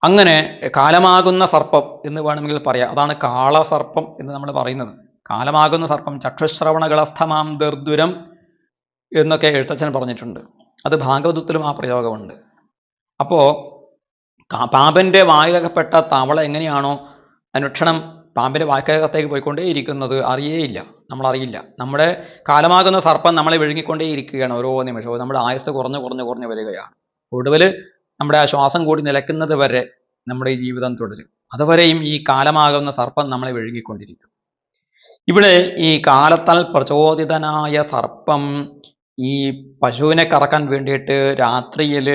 അങ്ങനെ കാലമാകുന്ന സർപ്പം എന്ന് വേണമെങ്കിൽ പറയാം. അതാണ് കാളസർപ്പം എന്ന് നമ്മൾ പറയുന്നത്. കാലമാകുന്ന സർപ്പം ചക്ഷുശ്രവണകളസ്ഥമാം ദർദുരം എന്നൊക്കെ എഴുത്തച്ഛൻ പറഞ്ഞിട്ടുണ്ട്. അത് ഭാഗവതത്തിലും ആ പ്രയോഗമുണ്ട്. അപ്പോൾ പാമ്പിൻ്റെ വായിലകപ്പെട്ട തവള എങ്ങനെയാണോ അനുക്ഷണം പാമ്പിൻ്റെ വായ്ക്കകത്തേക്ക് പോയിക്കൊണ്ടേയിരിക്കുന്നത് അറിയേയില്ല, നമ്മളറിയില്ല. നമ്മുടെ കാലമാകുന്ന സർപ്പം നമ്മളെ വിഴുങ്ങിക്കൊണ്ടേയിരിക്കുകയാണ് ഓരോ നിമിഷവും. നമ്മുടെ ആയുസ് കുറഞ്ഞു വരികയാണ്. ഒടുവിൽ നമ്മുടെ ആ ശ്വാസം കൂടി നിലയ്ക്കുന്നത് വരെ നമ്മുടെ ഈ ജീവിതം തുടരും. അതുവരെയും ഈ കാലമാകുന്ന സർപ്പം നമ്മളെ വിഴുങ്ങിക്കൊണ്ടിരിക്കും. ഇവിടെ ഈ കാലത്താൽ പ്രചോദിതനായ സർപ്പം ഈ പശുവിനെ കറക്കാൻ വേണ്ടിയിട്ട് രാത്രിയിൽ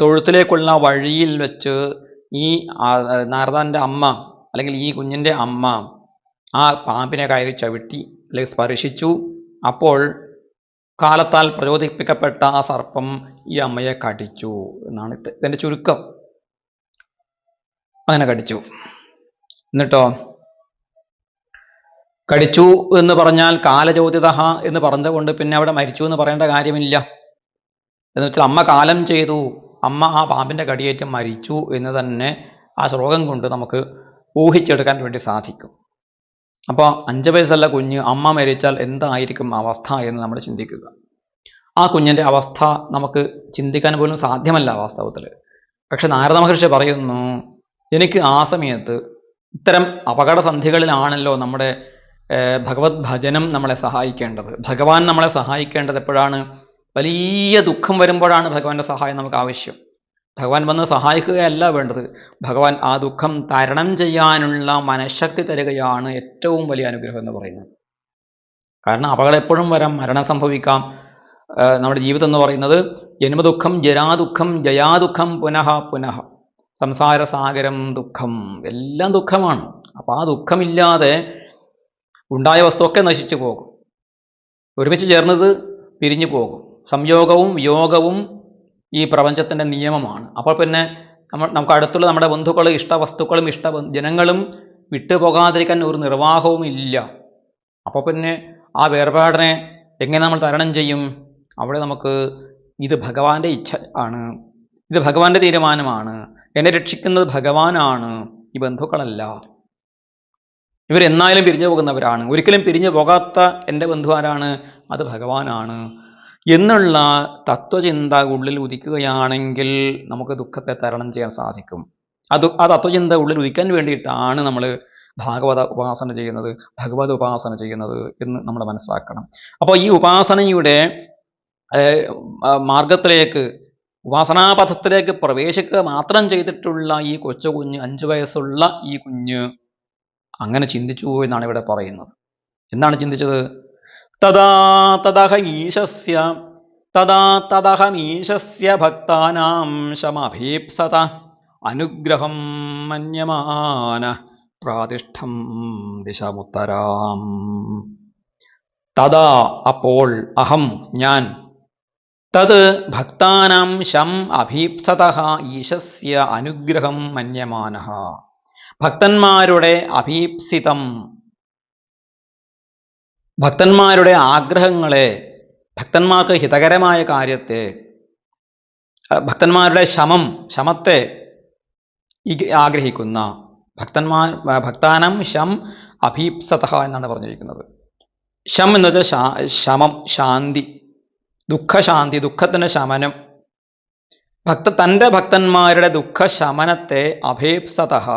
തൊഴുത്തിലേക്കുള്ള വഴിയിൽ വെച്ച് ഈ നാരദൻ്റെ അമ്മ, അല്ലെങ്കിൽ ഈ കുഞ്ഞിൻ്റെ അമ്മ ആ പാമ്പിനെ കയറി ചവിട്ടി അല്ലെങ്കിൽ സ്പർശിച്ചു. അപ്പോൾ കാലത്താൽ പ്രചോദിപ്പിക്കപ്പെട്ട ആ സർപ്പം ഈ അമ്മയെ കടിച്ചു എന്നാണ് ഇതിൻ്റെ ചുരുക്കം. അങ്ങനെ കടിച്ചു. എന്നിട്ടോ കടിച്ചു എന്ന് പറഞ്ഞാൽ കാലചോദിത എന്ന് പറഞ്ഞുകൊണ്ട് പിന്നെ അവിടെ മരിച്ചു എന്ന് പറയേണ്ട കാര്യമില്ല. എന്ന് വെച്ചാൽ അമ്മ കാലം ചെയ്തു, അമ്മ ആ പാമ്പിൻ്റെ കടിയേറ്റ് മരിച്ചു എന്ന് തന്നെ ആ ശ്ലോകം കൊണ്ട് നമുക്ക് ഊഹിച്ചെടുക്കാൻ വേണ്ടി സാധിക്കും. അപ്പോൾ 5 വയസ്സുള്ള കുഞ്ഞ് അമ്മ മരിച്ചാൽ എന്തായിരിക്കും അവസ്ഥ എന്ന് നമ്മൾ ചിന്തിക്കുക. ആ കുഞ്ഞിൻ്റെ അവസ്ഥ നമുക്ക് ചിന്തിക്കാൻ പോലും സാധ്യമല്ല വാസ്തവത്തിൽ. പക്ഷെ നാരദ മഹർഷി പറയുന്നു, എനിക്ക് ആ സമയത്ത് ഇത്തരം അപകടസന്ധികളിലാണല്ലോ നമ്മുടെ ഭഗവത് ഭജനം നമ്മളെ സഹായിക്കേണ്ടത്. ഭഗവാൻ നമ്മളെ സഹായിക്കേണ്ടത് എപ്പോഴാണ്? വലിയ ദുഃഖം വരുമ്പോഴാണ് ഭഗവാന്റെ സഹായം നമുക്ക് ആവശ്യം. ഭഗവാൻ വന്ന് സഹായിക്കുകയല്ല വേണ്ടത്, ഭഗവാൻ ആ ദുഃഖം തരണം ചെയ്യാനുള്ള മനഃശക്തി തരികയാണ് ഏറ്റവും വലിയ അനുഗ്രഹം എന്ന് പറയുന്നത്. കാരണം അപകടം എപ്പോഴും വരാം, മരണം സംഭവിക്കാം. നമ്മുടെ ജീവിതം എന്ന് പറയുന്നത് ജന്മദുഃഖം, ജരാദുഃഖം, ജയാദുഃഖം, പുനഃ പുനഃ, സംസാരസാഗരം, ദുഃഖം, എല്ലാം ദുഃഖമാണ്. അപ്പോൾ ആ ദുഃഖമില്ലാതെ ഉണ്ടായ വസ്തുവൊക്കെ നശിച്ചു പോകും, ഒരുമിച്ച് ചേർന്നത് പിരിഞ്ഞു പോകും. സംയോഗവും വിയോഗവും ഈ പ്രപഞ്ചത്തിൻ്റെ നിയമമാണ്. അപ്പോൾ പിന്നെ നമുക്ക് അടുത്തുള്ള നമ്മുടെ ബന്ധുക്കൾ, ഇഷ്ടവസ്തുക്കളും ജനങ്ങളും വിട്ടുപോകാതിരിക്കാൻ ഒരു നിർവാഹവും ഇല്ല. അപ്പോൾ പിന്നെ ആ വേർപാടിനെ എങ്ങനെ നമ്മൾ തരണം ചെയ്യും? അവിടെ നമുക്ക് ഇത് ഭഗവാന്റെ ഇച്ഛ ആണ്, ഇത് ഭഗവാന്റെ തീരുമാനമാണ്, എന്നെ രക്ഷിക്കുന്നത് ഭഗവാനാണ്, ഈ ബന്ധുക്കളല്ല. ഇവരെന്നായാലും പിരിഞ്ഞു പോകുന്നവരാണ്, ഒരിക്കലും പിരിഞ്ഞു പോകാത്ത എൻ്റെ ബന്ധുവാരാണ്? അത് ഭഗവാനാണ് എന്നുള്ള തത്വചിന്ത ഉള്ളിൽ ഉദിക്കുകയാണെങ്കിൽ നമുക്ക് ദുഃഖത്തെ തരണം ചെയ്യാൻ സാധിക്കും. ആ തത്വചിന്ത ഉള്ളിൽ ഉദിക്കാൻ വേണ്ടിയിട്ടാണ് നമ്മൾ ഭാഗവത ഉപാസന ചെയ്യുന്നത്, ഭഗവത് ഉപാസന ചെയ്യുന്നത് എന്ന് നമ്മൾ മനസ്സിലാക്കണം. അപ്പോൾ ഈ ഉപാസനയുടെ മാർഗത്തിലേക്ക്, ഉപാസനാപഥത്തിലേക്ക് പ്രവേശിക്കുക മാത്രം ചെയ്തിട്ടുള്ള ഈ കൊച്ചു കുഞ്ഞ്, 5 വയസ്സുള്ള ഈ കുഞ്ഞ് അങ്ങനെ ചിന്തിച്ചു എന്നാണ് ഇവിടെ പറയുന്നത്. എന്താണ് ചിന്തിച്ചത്? തദാ തദഹ ഈശസ്യ തദാ തദഹമീശസ്യ ഭക്താനാം ശമഭീപ്സത അനുഗ്രഹം മന്യമാന പ്രാതിഷ്ഠം ദിശമുത്തരാം. തദാ അപ്പോൾ അഹം ഞാൻ തത് ഭക്താനാം ശം അഭീപ്സതഃ ഈശസ്യ അനുഗ്രഹം മന്യമാനഃ ഭക്തന്മാരുടെ അഭീപ്സിതം ഭക്തന്മാരുടെ ആഗ്രഹങ്ങളെ ഭക്തന്മാർക്ക് ഹിതകരമായ കാര്യത്തെ ഭക്തന്മാരുടെ ശമത്തെ ആഗ്രഹിക്കുന്ന ഭക്താനം ശം അഭീപ്സതഃ എന്നാണ് പറഞ്ഞിരിക്കുന്നത്. ശം എന്ന് വെച്ചാൽ ശമം, ശാന്തി, ദുഃഖശാന്തി, ദുഃഖത്തിൻ്റെ ശമനം. തൻ്റെ ഭക്തന്മാരുടെ ദുഃഖശമനത്തെ അഭീപ്സതഃ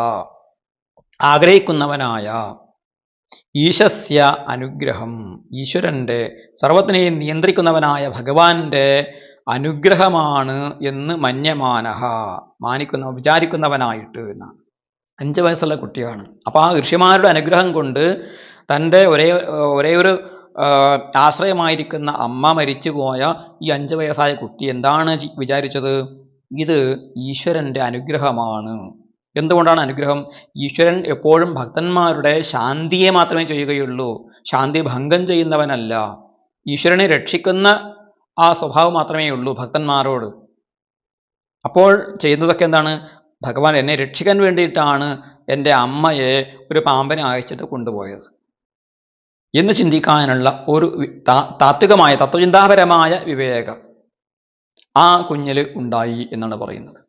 ആഗ്രഹിക്കുന്നവനായ ഈശസ്യ അനുഗ്രഹം ഈശ്വരൻ്റെ സർവത്തിനെയും നിയന്ത്രിക്കുന്നവനായ ഭഗവാന്റെ അനുഗ്രഹമാണ് എന്ന് മന്യമാനഃ വിചാരിക്കുന്നവനായിട്ട് എന്നാണ്. 5 വയസ്സുള്ള കുട്ടിയാണ്. അപ്പോൾ ആ ഋഷിമാരുടെ അനുഗ്രഹം കൊണ്ട് തൻ്റെ ഒരേ ഒരു ആശ്രയമായിരിക്കുന്ന അമ്മ മരിച്ചുപോയ ഈ 5 വയസ്സായ കുട്ടി എന്താണ് വിചാരിച്ചത്? ഇത് ഈശ്വരൻ്റെ അനുഗ്രഹമാണ്. എന്തുകൊണ്ടാണ് അനുഗ്രഹം? ഈശ്വരൻ എപ്പോഴും ഭക്തന്മാരുടെ ശാന്തിയെ മാത്രമേ ചെയ്യുകയുള്ളൂ, ശാന്തി ഭംഗം ചെയ്യുന്നവനല്ല. ഈശ്വരനെ രക്ഷിക്കുന്ന ആ സ്വഭാവം മാത്രമേ ഉള്ളൂ ഭക്തന്മാരോട്. അപ്പോൾ ചെയ്യുന്നതൊക്കെ എന്താണ്? ഭഗവാൻ എന്നെ രക്ഷിക്കാൻ വേണ്ടിയിട്ടാണ് എൻ്റെ അമ്മയെ ഒരു പാമ്പിനെ അയച്ചിട്ട് കൊണ്ടുപോയത് എന്ന് ചിന്തിക്കാനുള്ള ഒരു താത്വികമായ തത്വചിന്താപരമായ വിവേകം ആ കുഞ്ഞിൽ ഉണ്ടായി എന്നാണ് പറയുന്നത്.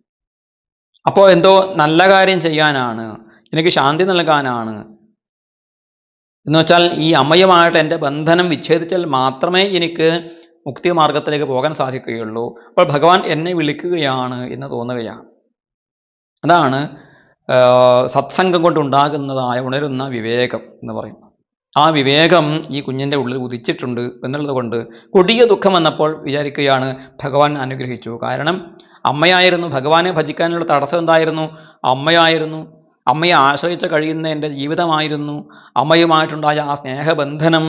അപ്പോൾ എന്തോ നല്ല കാര്യം ചെയ്യാനാണ്, എനിക്ക് ശാന്തി നൽകാനാണ് എന്ന് വെച്ചാൽ ഈ അമ്മയുമായിട്ട് എൻ്റെ ബന്ധനം വിച്ഛേദിച്ചാൽ മാത്രമേ എനിക്ക് മുക്തി മാർഗത്തിലേക്ക് പോകാൻ സാധിക്കുകയുള്ളൂ. അപ്പോൾ ഭഗവാൻ എന്നെ വിളിക്കുകയാണ് എന്ന് തോന്നുകയാണ്. അതാണ് സത്സംഗം കൊണ്ടുണ്ടാകുന്നതായ ഉണരുന്ന വിവേകം എന്ന് പറയുന്നത്. ആ വിവേകം ഈ കുഞ്ഞിൻ്റെ ഉള്ളിൽ ഉദിച്ചിട്ടുണ്ട് എന്നുള്ളത് കൊണ്ട് കൊടിയ ദുഃഖം വന്നപ്പോൾ വിചാരിക്കുകയാണ് ഭഗവാൻ അനുഗ്രഹിച്ചു. കാരണം അമ്മയായിരുന്നു, ഭഗവാനെ ഭജിക്കാനുള്ള തടസ്സം എന്തായിരുന്നു? അമ്മയായിരുന്നു. അമ്മയെ ആശ്രയിച്ച് കഴിയുന്ന എൻ്റെ ജീവിതമായിരുന്നു. അമ്മയുമായിട്ടുണ്ടായ ആ സ്നേഹബന്ധനം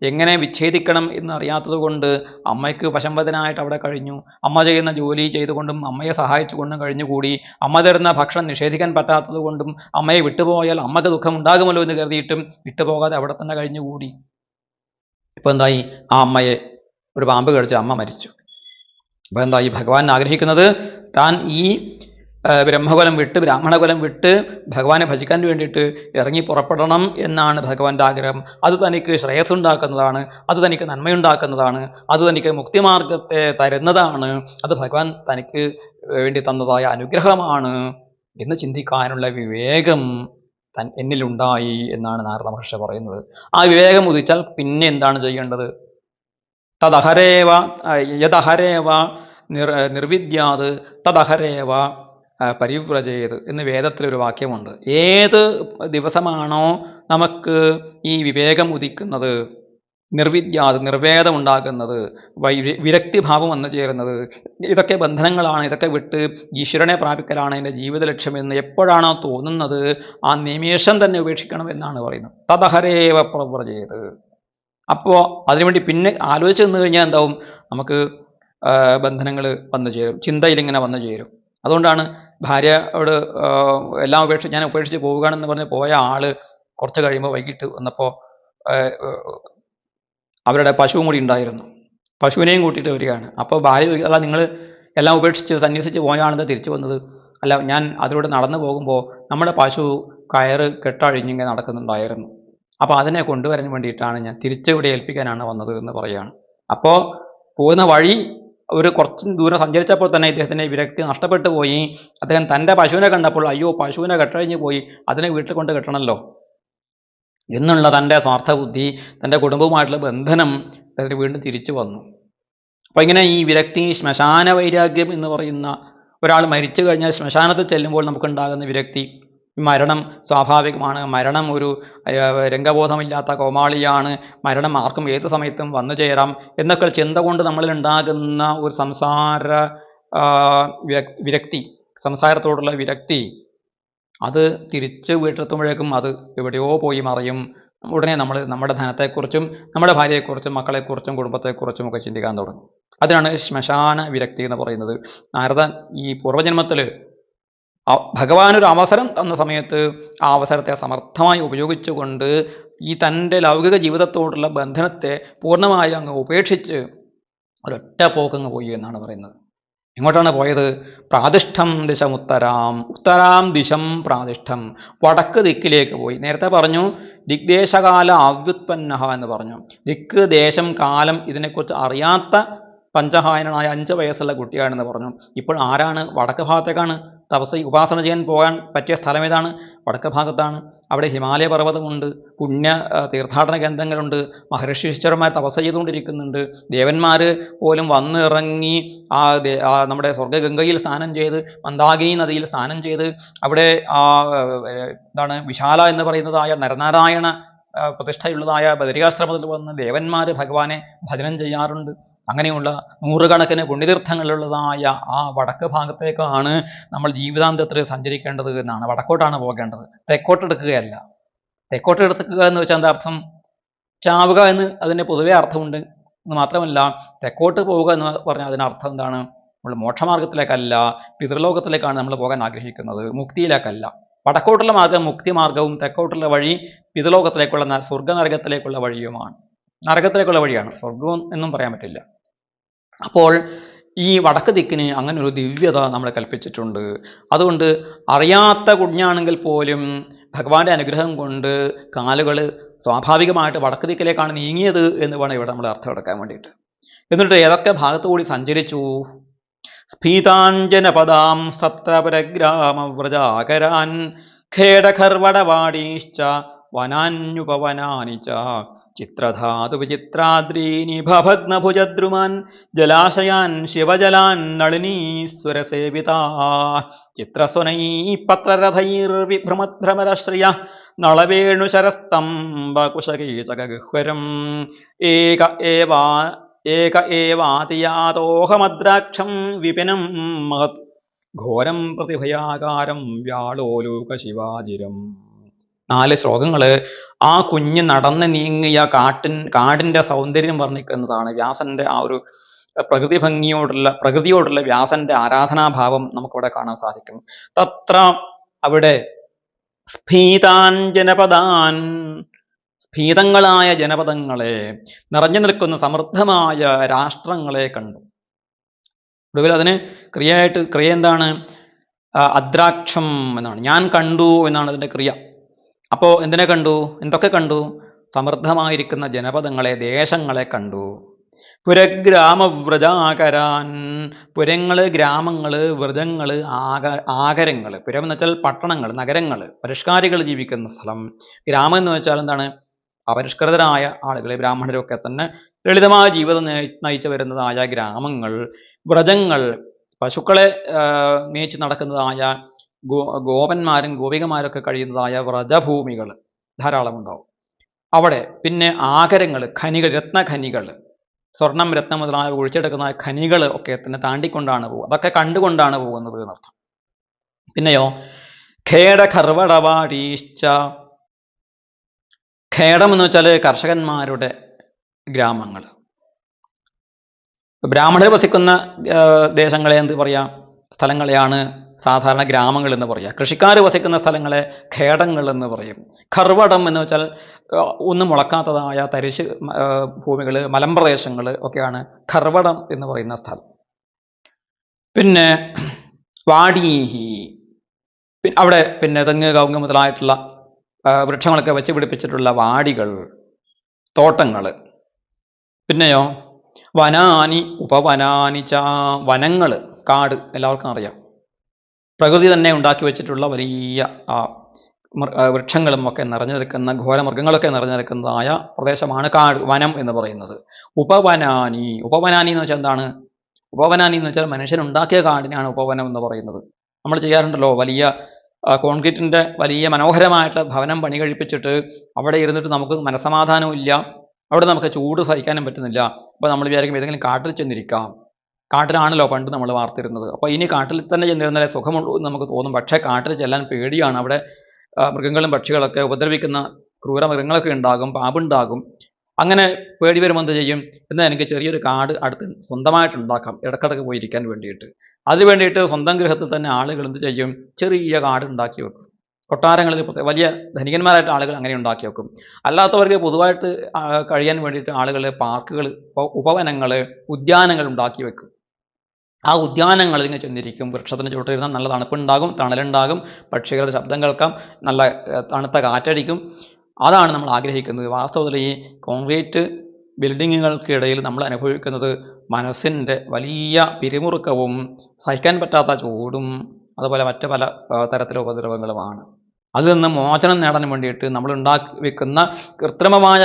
എങ്ങനെ വിച്ഛേദിക്കണം എന്നറിയാത്തത് കൊണ്ട് അമ്മയ്ക്ക് വശംവദനായിട്ട് അവിടെ കഴിഞ്ഞു. അമ്മ ചെയ്യുന്ന ജോലി ചെയ്തുകൊണ്ടും അമ്മയെ സഹായിച്ചുകൊണ്ടും കഴിഞ്ഞുകൂടി. അമ്മ തരുന്ന ഭക്ഷണം നിഷേധിക്കാൻ പറ്റാത്തത് കൊണ്ടും അമ്മയെ വിട്ടുപോയാൽ അമ്മയ്ക്ക് ദുഃഖം ഉണ്ടാകുമല്ലോ എന്ന് കരുതിയിട്ടും വിട്ടുപോകാതെ അവിടെ തന്നെ കഴിഞ്ഞുകൂടി. ഇപ്പോൾ എന്തായി? ആ അമ്മയെ ഒരു പാമ്പ് കടിച്ച് അമ്മ മരിച്ചു. അപ്പോൾ എന്തായി? ഭഗവാൻ ആഗ്രഹിക്കുന്നത് താൻ ഈ ബ്രഹ്മകുലം വിട്ട് ബ്രാഹ്മണകുലം വിട്ട് ഭഗവാനെ ഭജിക്കാൻ വേണ്ടിയിട്ട് ഇറങ്ങി പുറപ്പെടണം എന്നാണ് ഭഗവാന്റെ ആഗ്രഹം. അത് തനിക്ക് ശ്രേയസ്സുണ്ടാക്കുന്നതാണ്, അത് തനിക്ക് നന്മയുണ്ടാക്കുന്നതാണ്, അത് തനിക്ക് മുക്തിമാർഗത്തെ തരുന്നതാണ്, അത് ഭഗവാൻ തനിക്ക് വേണ്ടി തന്നതായ അനുഗ്രഹമാണ് എന്ന് ചിന്തിക്കാനുള്ള വിവേകം എന്നിലുണ്ടായി എന്നാണ് നാരദ മഹർഷി പറയുന്നത്. ആ വിവേകം ഉദിച്ചാൽ പിന്നെ എന്താണ് ചെയ്യേണ്ടത്? തദഹരേവ യദഹരേവ നിർവിദ്യാത് തദഹരേവ പരിവ്രജേത് എന്ന് വേദത്തിലൊരു വാക്യമുണ്ട്. ഏത് ദിവസമാണോ നമുക്ക് ഈ വിവേകം ഉദിക്കുന്നത്, നിർവിദ്യാത് നിർവേദമുണ്ടാകുന്നത്, വിരക്തിഭാവം വന്നു ചേരുന്നത്, ഇതൊക്കെ ബന്ധനങ്ങളാണ്, ഇതൊക്കെ വിട്ട് ഈശ്വരനെ പ്രാപിക്കലാണ് എൻ്റെ ജീവിത ലക്ഷ്യമെന്ന് എപ്പോഴാണോ തോന്നുന്നത് ആ നിമിഷം തന്നെ ഉപേക്ഷിക്കണം എന്നാണ് പറയുന്നത്. തദഹരേവ പ്രവ്രജേത്. അപ്പോൾ അതിനുവേണ്ടി പിന്നെ ആലോചിച്ച് നിന്ന് കഴിഞ്ഞാൽ എന്താവും? നമുക്ക് ബന്ധനങ്ങൾ വന്നു ചേരും, ചിന്തയിലിങ്ങനെ വന്നു ചേരും. അതുകൊണ്ടാണ് ഭാര്യയോട് എല്ലാം ഞാൻ ഉപേക്ഷിച്ച് പോവുകയാണെന്ന് പറഞ്ഞ് പോയ ആൾ കുറച്ച് കഴിയുമ്പോൾ വൈകിട്ട് വന്നപ്പോൾ അവരുടെ പശുവും കൂടി ഉണ്ടായിരുന്നു. പശുവിനെയും കൂട്ടിയിട്ട് വരികയാണ്. അപ്പോൾ ഭാര്യ അല്ല, നിങ്ങൾ എല്ലാം ഉപേക്ഷിച്ച് സന്യസിച്ച് പോയാണെന്ന് തിരിച്ചു വന്നത്? അല്ല, ഞാൻ അതിലൂടെ നടന്നു പോകുമ്പോൾ നമ്മുടെ പശു കയറ് കെട്ടഴിഞ്ഞിങ്ങനെ നടക്കുന്നുണ്ടായിരുന്നു. അപ്പോൾ അതിനെ കൊണ്ടുവരാൻ വേണ്ടിയിട്ടാണ് ഞാൻ തിരിച്ചിവിടെ ഏൽപ്പിക്കാനാണ് വന്നത് എന്ന് പറയുകയാണ്. അപ്പോൾ പോകുന്ന വഴി ഒരു കുറച്ച് ദൂരം സഞ്ചരിച്ചപ്പോൾ തന്നെ ഇദ്ദേഹത്തിൻ്റെ വിരക്തി നഷ്ടപ്പെട്ടു പോയി. അദ്ദേഹം തൻ്റെ പശുവിനെ കണ്ടപ്പോൾ അയ്യോ പശുവിനെ കെട്ടഴിഞ്ഞ് പോയി, അതിനെ വീട്ടിൽ കൊണ്ട് കെട്ടണമല്ലോ എന്നുള്ള തൻ്റെ സ്വാർത്ഥബുദ്ധി, തൻ്റെ കുടുംബവുമായിട്ടുള്ള ബന്ധനം അദ്ദേഹത്തിന് വീണ്ടും തിരിച്ചു വന്നു. അപ്പോൾ ഇങ്ങനെ ഈ വിരക്തി, ശ്മശാന വൈരാഗ്യം എന്ന് പറയുന്ന, ഒരാൾ മരിച്ചു കഴിഞ്ഞാൽ ശ്മശാനത്തിൽ ചെല്ലുമ്പോൾ നമുക്കുണ്ടാകുന്ന വിരക്തി, മരണം സ്വാഭാവികമാണ്. മരണം ഒരു രംഗബോധമില്ലാത്ത കോമാളിയാണ്. മരണം ആർക്കും ഏത് സമയത്തും വന്നു ചേരാം എന്നൊക്കെ ചിന്ത കൊണ്ട് നമ്മളിലുണ്ടാകുന്ന ഒരു സംസാര വിരക്തി, സംസാരത്തോടുള്ള വിരക്തി, അത് തിരിച്ച് വീട്ടിലെത്തുമ്പോഴേക്കും അത് എവിടെയോ പോയി മറയും. ഉടനെ നമ്മൾ നമ്മുടെ ധനത്തെക്കുറിച്ചും നമ്മുടെ ഭാര്യയെക്കുറിച്ചും മക്കളെക്കുറിച്ചും കുടുംബത്തെക്കുറിച്ചും ഒക്കെ ചിന്തിക്കാൻ തുടങ്ങും. അതിനാണ് ശ്മശാന വിരക്തി എന്ന് പറയുന്നത്. നാരദൻ ഈ പൂർവ്വജന്മത്തിൽ ഭഗവാനൊരു അവസരം തന്ന സമയത്ത് ആ അവസരത്തെ സമർത്ഥമായി ഉപയോഗിച്ചുകൊണ്ട് ഈ തൻ്റെ ലൗകിക ജീവിതത്തോടുള്ള ബന്ധനത്തെ പൂർണ്ണമായി അങ്ങ് ഉപേക്ഷിച്ച് ഒരൊറ്റ പോക്കങ്ങ് പോയി എന്നാണ് പറയുന്നത്. എങ്ങോട്ടാണ് പോയത്? പ്രാതിഷ്ഠം ദിശമുത്തരാം, ഉത്തരാം ദിശം പ്രാതിഷ്ഠം, വടക്ക് ദിക്കിലേക്ക് പോയി. നേരത്തെ പറഞ്ഞു ദിഗ്ദേശകാല അവ്യുത്പന്ന എന്ന് പറഞ്ഞു. ദിക്ക്, ദേശം, കാലം ഇതിനെക്കുറിച്ച് അറിയാത്ത പഞ്ചഹായനായ 5 വയസ്സുള്ള കുട്ടിയാണെന്ന് പറഞ്ഞു. ഇപ്പോൾ ആരാണ്? വടക്ക് ഭാഗത്തേക്കാണ് ഉപാസന ചെയ്യാൻ പോകാൻ പറ്റിയ സ്ഥലം ഏതാണ്? വടക്ക് ഭാഗത്താണ്. അവിടെ ഹിമാലയ പർവ്വതമുണ്ട്, പുണ്യ തീർത്ഥാടന കേന്ദ്രങ്ങളുണ്ട്, മഹർഷീശ്വരന്മാർ തപസ് ചെയ്തുകൊണ്ടിരിക്കുന്നുണ്ട്, ദേവന്മാർ പോലും വന്നിറങ്ങി നമ്മുടെ സ്വർഗ്ഗഗംഗയിൽ സ്നാനം ചെയ്ത് മന്ദാകിനി നദിയിൽ സ്നാനം ചെയ്ത് അവിടെ എന്താണ് വിശാല എന്ന് പറയുന്നതായ നരനാരായണ പ്രതിഷ്ഠയുള്ളതായ ബദരികാശ്രമത്തിൽ വന്ന് ദേവന്മാർ ഭഗവാനെ ഭജനം ചെയ്യാറുണ്ട്. അങ്ങനെയുള്ള നൂറുകണക്കിന് പുണ്യതീർത്ഥങ്ങളുള്ളതായ ആ വടക്ക് ഭാഗത്തേക്കാണ് നമ്മൾ ജീവിതാന്തത്തിൽ സഞ്ചരിക്കേണ്ടത് എന്നാണ്. വടക്കോട്ടാണ് പോകേണ്ടത്, തെക്കോട്ടെടുക്കുകയല്ല. തെക്കോട്ടെടുക്കുക എന്ന് വെച്ചാൽ എന്താ അർത്ഥം? ചാവുക എന്ന് അതിന് പൊതുവേ അർത്ഥമുണ്ട് എന്ന് മാത്രമല്ല, തെക്കോട്ട് പോവുക എന്ന് പറഞ്ഞാൽ അതിനർത്ഥം എന്താണ്? നമ്മൾ മോക്ഷമാർഗത്തിലേക്കല്ല, പിതൃലോകത്തിലേക്കാണ് നമ്മൾ പോകാൻ ആഗ്രഹിക്കുന്നത്, മുക്തിയിലേക്കല്ല. വടക്കോട്ടുള്ള മാർഗം മുക്തി മാർഗവും തെക്കോട്ടുള്ള വഴി പിതൃലോകത്തിലേക്കുള്ള സ്വർഗ്ഗനരകത്തിലേക്കുള്ള വഴിയുമാണ്. നരകത്തിലേക്കുള്ള വഴിയാണ്, സ്വർഗം എന്നും പറയാൻ പറ്റില്ല. അപ്പോൾ ഈ വടക്ക് ദിക്കിന് അങ്ങനെ ഒരു ദിവ്യത നമ്മൾ കൽപ്പിച്ചിട്ടുണ്ട്. അതുകൊണ്ട് അറിയാത്ത കുഞ്ഞാണെങ്കിൽ പോലും ഭഗവാന്റെ അനുഗ്രഹം കൊണ്ട് കാലുകൾ സ്വാഭാവികമായിട്ട് വടക്ക് ദിക്കിലേക്കാണ് നീങ്ങിയത് എന്ന് വേണം ഇവിടെ നമ്മൾ അർത്ഥം എടുക്കാൻ വേണ്ടിയിട്ട്. എന്നിട്ട് ഏതൊക്കെ ഭാഗത്തുകൂടി സഞ്ചരിച്ചു? സ്ഫീതാഞ്ജനപദാം സപ്തപരഗ്രാമവ്രജാകരാൻ ഖേടഖർവടവാടീശ്ച വനാന്യുപവനാനി ച ചിത്രധാതു വിചിത്രാദ്രീനി ഭഭഗ്നഭുജദ്രുമാൻ ജലാശയാൻ ശിവജലാൻ നളിനീശ്വരസേവിതാ ചിത്രസ്വനൈ പത്രരഥൈർവിഭ്രമഭ്രമരശ്രിയ നളവേണുശരസ്തംഭകുശകീചകഗഹ്വരം ഏക ഏവാതിയാതോഹമദ്രാക്ഷം വിപിനം മഹത് ഘോരം പ്രതിഭയാകാരം വ്യാളോലൂക ശിവാജിരം. 4 ശ്ലോകങ്ങൾ ആ കുഞ്ഞ് നടന്ന് നീങ്ങിയ കാടിൻ്റെ സൗന്ദര്യം വർണ്ണിക്കുന്നതാണ്. വ്യാസന്റെ ആ ഒരു പ്രകൃതിയോടുള്ള വ്യാസന്റെ ആരാധനാഭാവം നമുക്കിവിടെ കാണാൻ സാധിക്കും. തത്ര അവിടെ സ്ഫീതാൻ ജനപദാൻ, സ്ഫീതങ്ങളായ ജനപദങ്ങളെ, നിറഞ്ഞു നിൽക്കുന്ന സമൃദ്ധമായ രാഷ്ട്രങ്ങളെ കണ്ടു. ഒടുവിൽ അതിന് ക്രിയ എന്താണ്? അദ്രാക്ഷം എന്നാണ്. ഞാൻ കണ്ടു എന്നാണ് അതിൻ്റെ ക്രിയ. അപ്പോൾ എന്തിനെ കണ്ടു? എന്തൊക്കെ കണ്ടു? സമൃദ്ധമായിരിക്കുന്ന ജനപദങ്ങളെ, ദേശങ്ങളെ കണ്ടു. പുരഗ്രാമവ്രജാകരാൻ, പുരങ്ങൾ, ഗ്രാമങ്ങൾ, വ്രജങ്ങൾ, ആകരങ്ങൾ. പുരം എന്ന് വെച്ചാൽ പട്ടണങ്ങൾ, നഗരങ്ങൾ, പരിഷ്കാരികൾ ജീവിക്കുന്ന സ്ഥലം. ഗ്രാമം എന്ന് വെച്ചാൽ എന്താണ്? അപരിഷ്കൃതരായ ആളുകൾ, ബ്രാഹ്മണരൊക്കെ തന്നെ ലളിതമായ ജീവിതം നയിച്ചു വരുന്നതായ ഗ്രാമങ്ങൾ. വ്രജങ്ങൾ, പശുക്കളെ മേച്ച് നടക്കുന്നതായ ഗോപന്മാരും ഗോപികമാരൊക്കെ കഴിയുന്നതായ വ്രജഭൂമികൾ ധാരാളം ഉണ്ടാവും അവിടെ. പിന്നെ ആകരങ്ങൾ, ഖനികൾ, രത്നഖനികൾ, സ്വർണം, രത്നം മുതലായ ഒഴിച്ചെടുക്കുന്ന ഖനികൾ ഒക്കെ തന്നെ താണ്ടിക്കൊണ്ടാണ് പോകുക. അതൊക്കെ കണ്ടുകൊണ്ടാണ് പോകുന്നത് എന്നർത്ഥം. പിന്നെയോ ഖേടഖർവടവാടീശ്ച, ഖേടം എന്ന് വെച്ചാൽ കർഷകന്മാരുടെ ഗ്രാമങ്ങൾ. ബ്രാഹ്മണർ വസിക്കുന്ന ദേശങ്ങളെ എന്ത് പറയാം? സ്ഥലങ്ങളെയാണ് സാധാരണ ഗ്രാമങ്ങൾ എന്ന് പറയുക. കൃഷിക്കാർ വസിക്കുന്ന സ്ഥലങ്ങളെ ഖേടങ്ങൾ എന്ന് പറയും. ഖർവടം എന്ന് വെച്ചാൽ ഒന്നും മുളക്കാത്തതായ തരിശ് ഭൂമികൾ, മലമ്പ്രദേശങ്ങൾ ഒക്കെയാണ് ഖർവടം എന്ന് പറയുന്ന സ്ഥലം. പിന്നെ വാടീഹി, അവിടെ പിന്നെ തെങ്ങ്, കവുങ്ങ് മുതലായിട്ടുള്ള വൃക്ഷങ്ങളൊക്കെ വെച്ച് പിടിപ്പിച്ചിട്ടുള്ള വാടികൾ, തോട്ടങ്ങൾ. പിന്നെയോ വനാനി ഉപവനാനി ച, വനങ്ങൾ, കാട് എല്ലാവർക്കും അറിയാം. പ്രകൃതി തന്നെ ഉണ്ടാക്കി വെച്ചിട്ടുള്ള വലിയ വൃക്ഷങ്ങളും ഒക്കെ നിറഞ്ഞു നിൽക്കുന്ന, ഘോരമൃഗങ്ങളൊക്കെ നിറഞ്ഞു നിൽക്കുന്നതായ പ്രദേശമാണ് കാട്, വനം എന്ന് പറയുന്നത്. ഉപവനാനി, ഉപവനാനി എന്ന് വെച്ചാൽ എന്താണ്? ഉപവനാനി എന്ന് വെച്ചാൽ മനുഷ്യനുണ്ടാക്കിയ കാടിനാണ് ഉപവനം എന്ന് പറയുന്നത്. നമ്മൾ ചെയ്യാറുണ്ടല്ലോ, വലിയ കോൺക്രീറ്റിൻ്റെ വലിയ മനോഹരമായിട്ടുള്ള ഭവനം പണി കഴിപ്പിച്ചിട്ട് അവിടെ ഇരുന്നിട്ട് നമുക്ക് മനസ്സമാധാനവും ഇല്ല, അവിടെ നമുക്ക് ചൂട് സഹിക്കാനും പറ്റുന്നില്ല. അപ്പോൾ നമ്മൾ വിചാരിക്കും ഏതെങ്കിലും കാട്ടിൽ ചെന്നിരിക്കാം. കാട്ടിലാണല്ലോ പണ്ട് നമ്മൾ വാർത്തിരുന്നത്. അപ്പോൾ ഇനി കാട്ടിൽ തന്നെ ചെന്നിരുന്നാലേ സുഖമുള്ളൂ എന്ന് നമുക്ക് തോന്നും. പക്ഷേ കാട്ടിൽ ചെല്ലാൻ പേടിയാണ്. അവിടെ മൃഗങ്ങളും പക്ഷികളൊക്കെ ഉപദ്രവിക്കുന്ന ക്രൂരമൃഗങ്ങളൊക്കെ ഉണ്ടാകും, പാമ്പുണ്ടാകും. അങ്ങനെ പേടി വരുമ്പോൾ എന്ത് ചെയ്യും? എന്നാൽ എനിക്ക് ചെറിയൊരു കാട് അടുത്ത് സ്വന്തമായിട്ടുണ്ടാക്കാം, ഇടക്കിടക്ക് പോയിരിക്കാൻ വേണ്ടിയിട്ട്. അതിന് വേണ്ടിയിട്ട് സ്വന്തം ഗൃഹത്തിൽ തന്നെ ആളുകൾ എന്ത് ചെയ്യും? ചെറിയ കാട് ഉണ്ടാക്കി വെക്കും. കൊട്ടാരങ്ങളിൽ വലിയ ധനികന്മാരായിട്ട് ആളുകൾ അങ്ങനെ ഉണ്ടാക്കി വെക്കും. അല്ലാത്തവർക്ക് പൊതുവായിട്ട് കഴിയാൻ വേണ്ടിയിട്ട് ആളുകൾ പാർക്കുകൾ, ഉപവനങ്ങൾ, ഉദ്യാനങ്ങൾ ഉണ്ടാക്കി വെക്കും. ആ ഉദ്യാനങ്ങളിൽ ഇങ്ങനെ ചെന്നിരിക്കും. വൃക്ഷത്തിന് ചുവട്ടിരുന്നാൽ നല്ല തണുപ്പുണ്ടാകും, തണലുണ്ടാകും, പക്ഷികളുടെ ശബ്ദം കേൾക്കാം, നല്ല തണുത്ത കാറ്റടിക്കും. അതാണ് നമ്മൾ ആഗ്രഹിക്കുന്നത്. വാസ്തവത്തിൽ ഈ കോൺക്രീറ്റ് ബിൽഡിങ്ങുകൾക്കിടയിൽ നമ്മൾ അനുഭവിക്കുന്നത് മനസ്സിൻ്റെ വലിയ പിരിമുറുക്കവും സഹിക്കാൻ പറ്റാത്ത ചൂടും അതുപോലെ മറ്റു പല തരത്തിലുള്ള ഉപദ്രവങ്ങളുമാണ്. അതിൽ നിന്ന് മോചനം നേടാൻ വേണ്ടിയിട്ട് നമ്മൾ ഉണ്ടാക്കി വെക്കുന്ന കൃത്രിമമായ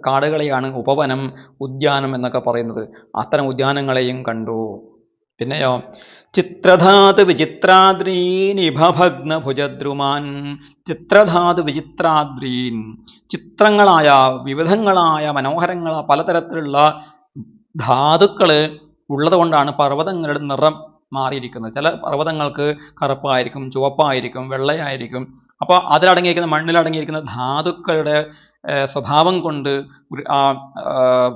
കാടുകളെയാണ് ഉപവനം, ഉദ്യാനം എന്നൊക്കെ പറയുന്നത്. അത്തരം ഉദ്യാനങ്ങളെയും കണ്ടു. പിന്നെയോ ചിത്രധാതു വിചിത്രാദ്രീനിഭഭഗ്ന ഭുജദ്രുമാൻ. ചിത്രധാതു വിചിത്രാദ്രീൻ, ചിത്രങ്ങളായ വിവിധങ്ങളായ മനോഹരങ്ങളായ പലതരത്തിലുള്ള ധാതുക്കൾ ഉള്ളത് കൊണ്ടാണ് പർവ്വതങ്ങളുടെ നിറം മാറിയിരിക്കുന്നത്. ചില പർവ്വതങ്ങൾക്ക് കറുപ്പായിരിക്കും, ചുവപ്പായിരിക്കും, വെള്ളയായിരിക്കും. അപ്പോൾ അതിലടങ്ങിയിരിക്കുന്ന മണ്ണിലടങ്ങിയിരിക്കുന്ന ധാതുക്കളുടെ സ്വഭാവം കൊണ്ട് ആ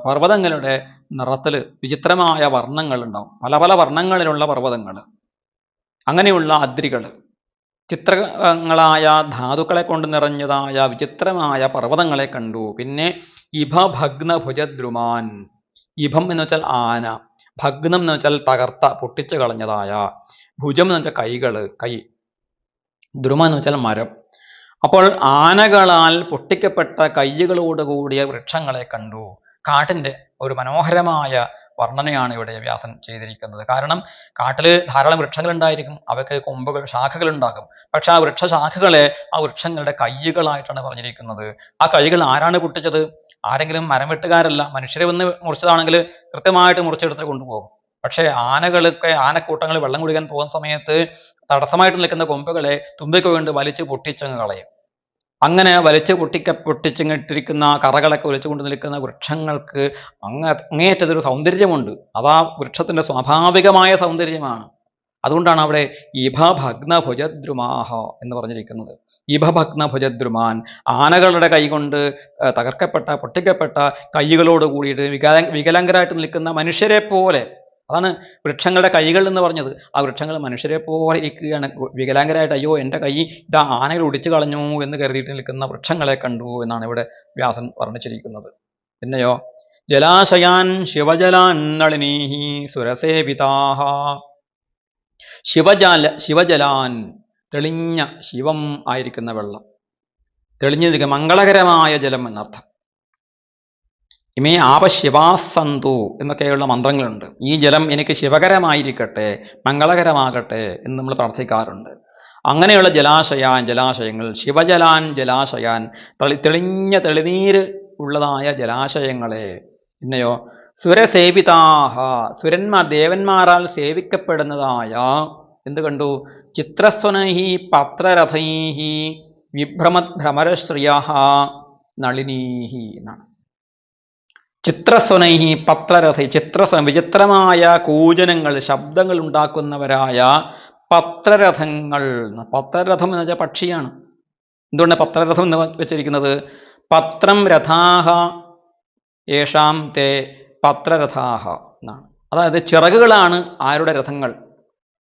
പർവ്വതങ്ങളുടെ നിറത്തിൽ വിചിത്രമായ വർണ്ണങ്ങൾ ഉണ്ടാവും. പല പല വർണ്ണങ്ങളിലുള്ള പർവ്വതങ്ങൾ, അങ്ങനെയുള്ള അദ്രികൾ, ചിത്രങ്ങളായ ധാതുക്കളെ കൊണ്ട് നിറഞ്ഞതായ വിചിത്രമായ പർവ്വതങ്ങളെ കണ്ടു. പിന്നെ ഇഭഭഗ്ന ഭുജദ്രുമാൻ. ഇഭം എന്ന് വെച്ചാൽ ആന, ഭഗ്നം എന്ന് വെച്ചാൽ തകർത്ത, പൊട്ടിച്ചു കളഞ്ഞതായ, ഭുജം എന്ന് വെച്ചാൽ കൈ, ദ്രുമം എന്ന് വെച്ചാൽ മരം. അപ്പോൾ ആനകളാൽ പൊട്ടിക്കപ്പെട്ട കൈകളോടുകൂടിയ വൃക്ഷങ്ങളെ കണ്ടു. കാട്ടിൻ്റെ ഒരു മനോഹരമായ വർണ്ണനയാണ് ഇവിടെ വ്യാസൻ ചെയ്തിരിക്കുന്നത്. കാരണം കാട്ടിൽ ധാരാളം വൃക്ഷങ്ങൾ ഉണ്ടായിരിക്കും, അവയ്ക്ക് കൊമ്പുകൾ, ശാഖകൾ ഉണ്ടാകും. പക്ഷെ ആ വൃക്ഷശാഖകളെ ആ വൃക്ഷങ്ങളുടെ കൈകളായിട്ടാണ് പറഞ്ഞിരിക്കുന്നത്. ആ കൈകൾ ആരാണ് പൊട്ടിച്ചത്? ആരെങ്കിലും മരം വെട്ടുകാരല്ല. മനുഷ്യരെ വന്ന് മുറിച്ചതാണെങ്കിൽ കൃത്യമായിട്ട് മുറിച്ചെടുത്ത് കൊണ്ടുപോകും. പക്ഷേ ആനക്കൂട്ടങ്ങൾ വെള്ളം കുടിക്കാൻ പോകുന്ന സമയത്ത് തടസ്സമായിട്ട് നിൽക്കുന്ന കൊമ്പുകളെ തുമ്പിക്കൊണ്ട് വലിച്ച് പൊട്ടിച്ചങ്ങ് കളയും. അങ്ങനെ വലിച്ച് പൊട്ടിച്ചിട്ടിരിക്കുന്ന കറകളൊക്കെ വലിച്ചുകൊണ്ട് നിൽക്കുന്ന വൃക്ഷങ്ങൾക്ക് അങ്ങേയറ്റതൊരു സൗന്ദര്യമുണ്ട്. അതാ വൃക്ഷത്തിൻ്റെ സ്വാഭാവികമായ സൗന്ദര്യമാണ്. അതുകൊണ്ടാണ് അവിടെ ഇഭഭഗ്ന ഭുജദ്രുമാഹ എന്ന് പറഞ്ഞിരിക്കുന്നത്. ഇഭഭഗ്ന ഭുജദ്രുമാൻ, ആനകളുടെ കൈകൊണ്ട് തകർക്കപ്പെട്ട, പൊട്ടിക്കപ്പെട്ട കൈകളോട് കൂടിയിട്ട് വികലാംഗരായിട്ട് നിൽക്കുന്ന മനുഷ്യരെ പോലെ. അതാണ് വൃക്ഷങ്ങളുടെ കൈകൾ എന്ന് പറഞ്ഞത്. ആ വൃക്ഷങ്ങൾ മനുഷ്യരെ പോലെ ഇരിക്കുകയാണ്, വികലാംഗരായിട്ട്. അയ്യോ എൻ്റെ കൈ ഇതാ ആനകൾ ഒടിച്ചു കളഞ്ഞു എന്ന് കരുതിയിട്ട് നിൽക്കുന്ന വൃക്ഷങ്ങളെ കണ്ടു എന്നാണ് ഇവിടെ വ്യാസൻ വർണ്ണിച്ചിരിക്കുന്നത്. പിന്നെയോ ജലാശയാൻ ശിവജലാൻ നളിനീഹി സുരസേവിതാഹ. ശിവജലാൻ, തെളിഞ്ഞ ശിവം ആയിരിക്കുന്ന വെള്ളം, തെളിഞ്ഞിരിക്കുക മംഗളകരമായ ജലം എന്നർത്ഥം. ഇമേ ആപശിവാസന്തു എന്നൊക്കെയുള്ള മന്ത്രങ്ങളുണ്ട്. ഈ ജലം എനിക്ക് ശിവകരമായിരിക്കട്ടെ, മംഗളകരമാകട്ടെ എന്ന് നമ്മൾ പ്രാർത്ഥിക്കാറുണ്ട്. അങ്ങനെയുള്ള ജലാശയങ്ങൾ, ശിവജലാൻ ജലാശയാൻ, തെളിഞ്ഞ തെളിനീര് ഉള്ളതായ ജലാശയങ്ങളെ. പിന്നെയോ സുരസേവിതാഹ, സുരന്മാർ, ദേവന്മാരാൽ സേവിക്കപ്പെടുന്നതായ എന്ത് കണ്ടു? ചിത്രസ്വനൈഹി പത്രരഥൈഹി വിഭ്രമദ്ഭ്രമരശ്രിയ നളിനീഹി എന്നാണ്. ചിത്രസ്വനൈഹി പത്രരഥൈ, വിചിത്രമായ കൂജനങ്ങൾ, ശബ്ദങ്ങൾ ഉണ്ടാക്കുന്നവരായ പത്രരഥങ്ങൾ. പത്രരഥം എന്ന് വെച്ചാൽ പക്ഷിയാണ്. എന്തുകൊണ്ട് പത്രരഥം എന്ന് വെച്ചിരിക്കുന്നത്? പത്രം രഥാഹ യേഷാം തേ പത്രരഥാഹ എന്നാണ്. അതായത് ചിറകുകളാണ് ആരുടെ രഥങ്ങൾ?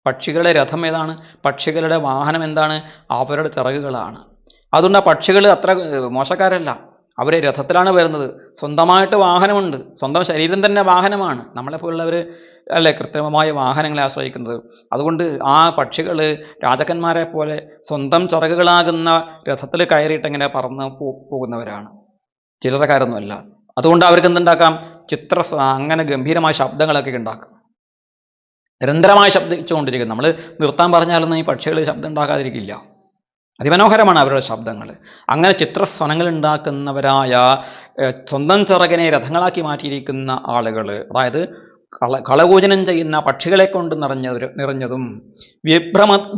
പക്ഷികളുടെ രഥം ഏതാണ്? പക്ഷികളുടെ വാഹനം എന്താണ്? അവരുടെ ചിറകുകളാണ്. അതുകൊണ്ട് ആ പക്ഷികൾ അത്ര മോശക്കാരല്ല. അവർ രഥത്തിലാണ് വരുന്നത്. സ്വന്തമായിട്ട് വാഹനമുണ്ട്, സ്വന്തം ശരീരം തന്നെ വാഹനമാണ്. നമ്മളെപ്പോലുള്ളവർ അല്ലേ കൃത്രിമമായ വാഹനങ്ങളെ ആശ്രയിക്കുന്നത്. അതുകൊണ്ട് ആ പക്ഷികൾ രാജാക്കന്മാരെ പോലെ സ്വന്തം ചിറകുകളാകുന്ന രഥത്തിൽ കയറിയിട്ട് ഇങ്ങനെ പറന്ന് പോകുന്നവരാണ്, ചില്ലറക്കാരൊന്നുമല്ല. അതുകൊണ്ട് അവർക്ക് എന്തുണ്ടാക്കാം? അങ്ങനെ ഗംഭീരമായ ശബ്ദങ്ങളൊക്കെ ഉണ്ടാക്കും. നിരന്തരമായി ശബ്ദിച്ചുകൊണ്ടിരിക്കും. നമ്മൾ നിർത്താൻ പറഞ്ഞാലൊന്നും ഈ പക്ഷികൾ ശബ്ദം ഉണ്ടാക്കാതിരിക്കില്ല. അതിമനോഹരമാണ് അവരുടെ ശബ്ദങ്ങൾ. അങ്ങനെ ചിത്രസ്വനങ്ങൾ ഉണ്ടാക്കുന്നവരായ, സ്വന്തം ചിറകിനെ രഥങ്ങളാക്കി മാറ്റിയിരിക്കുന്ന ആളുകൾ, അതായത് കളകൂജനം ചെയ്യുന്ന പക്ഷികളെ കൊണ്ട് നിറഞ്ഞതും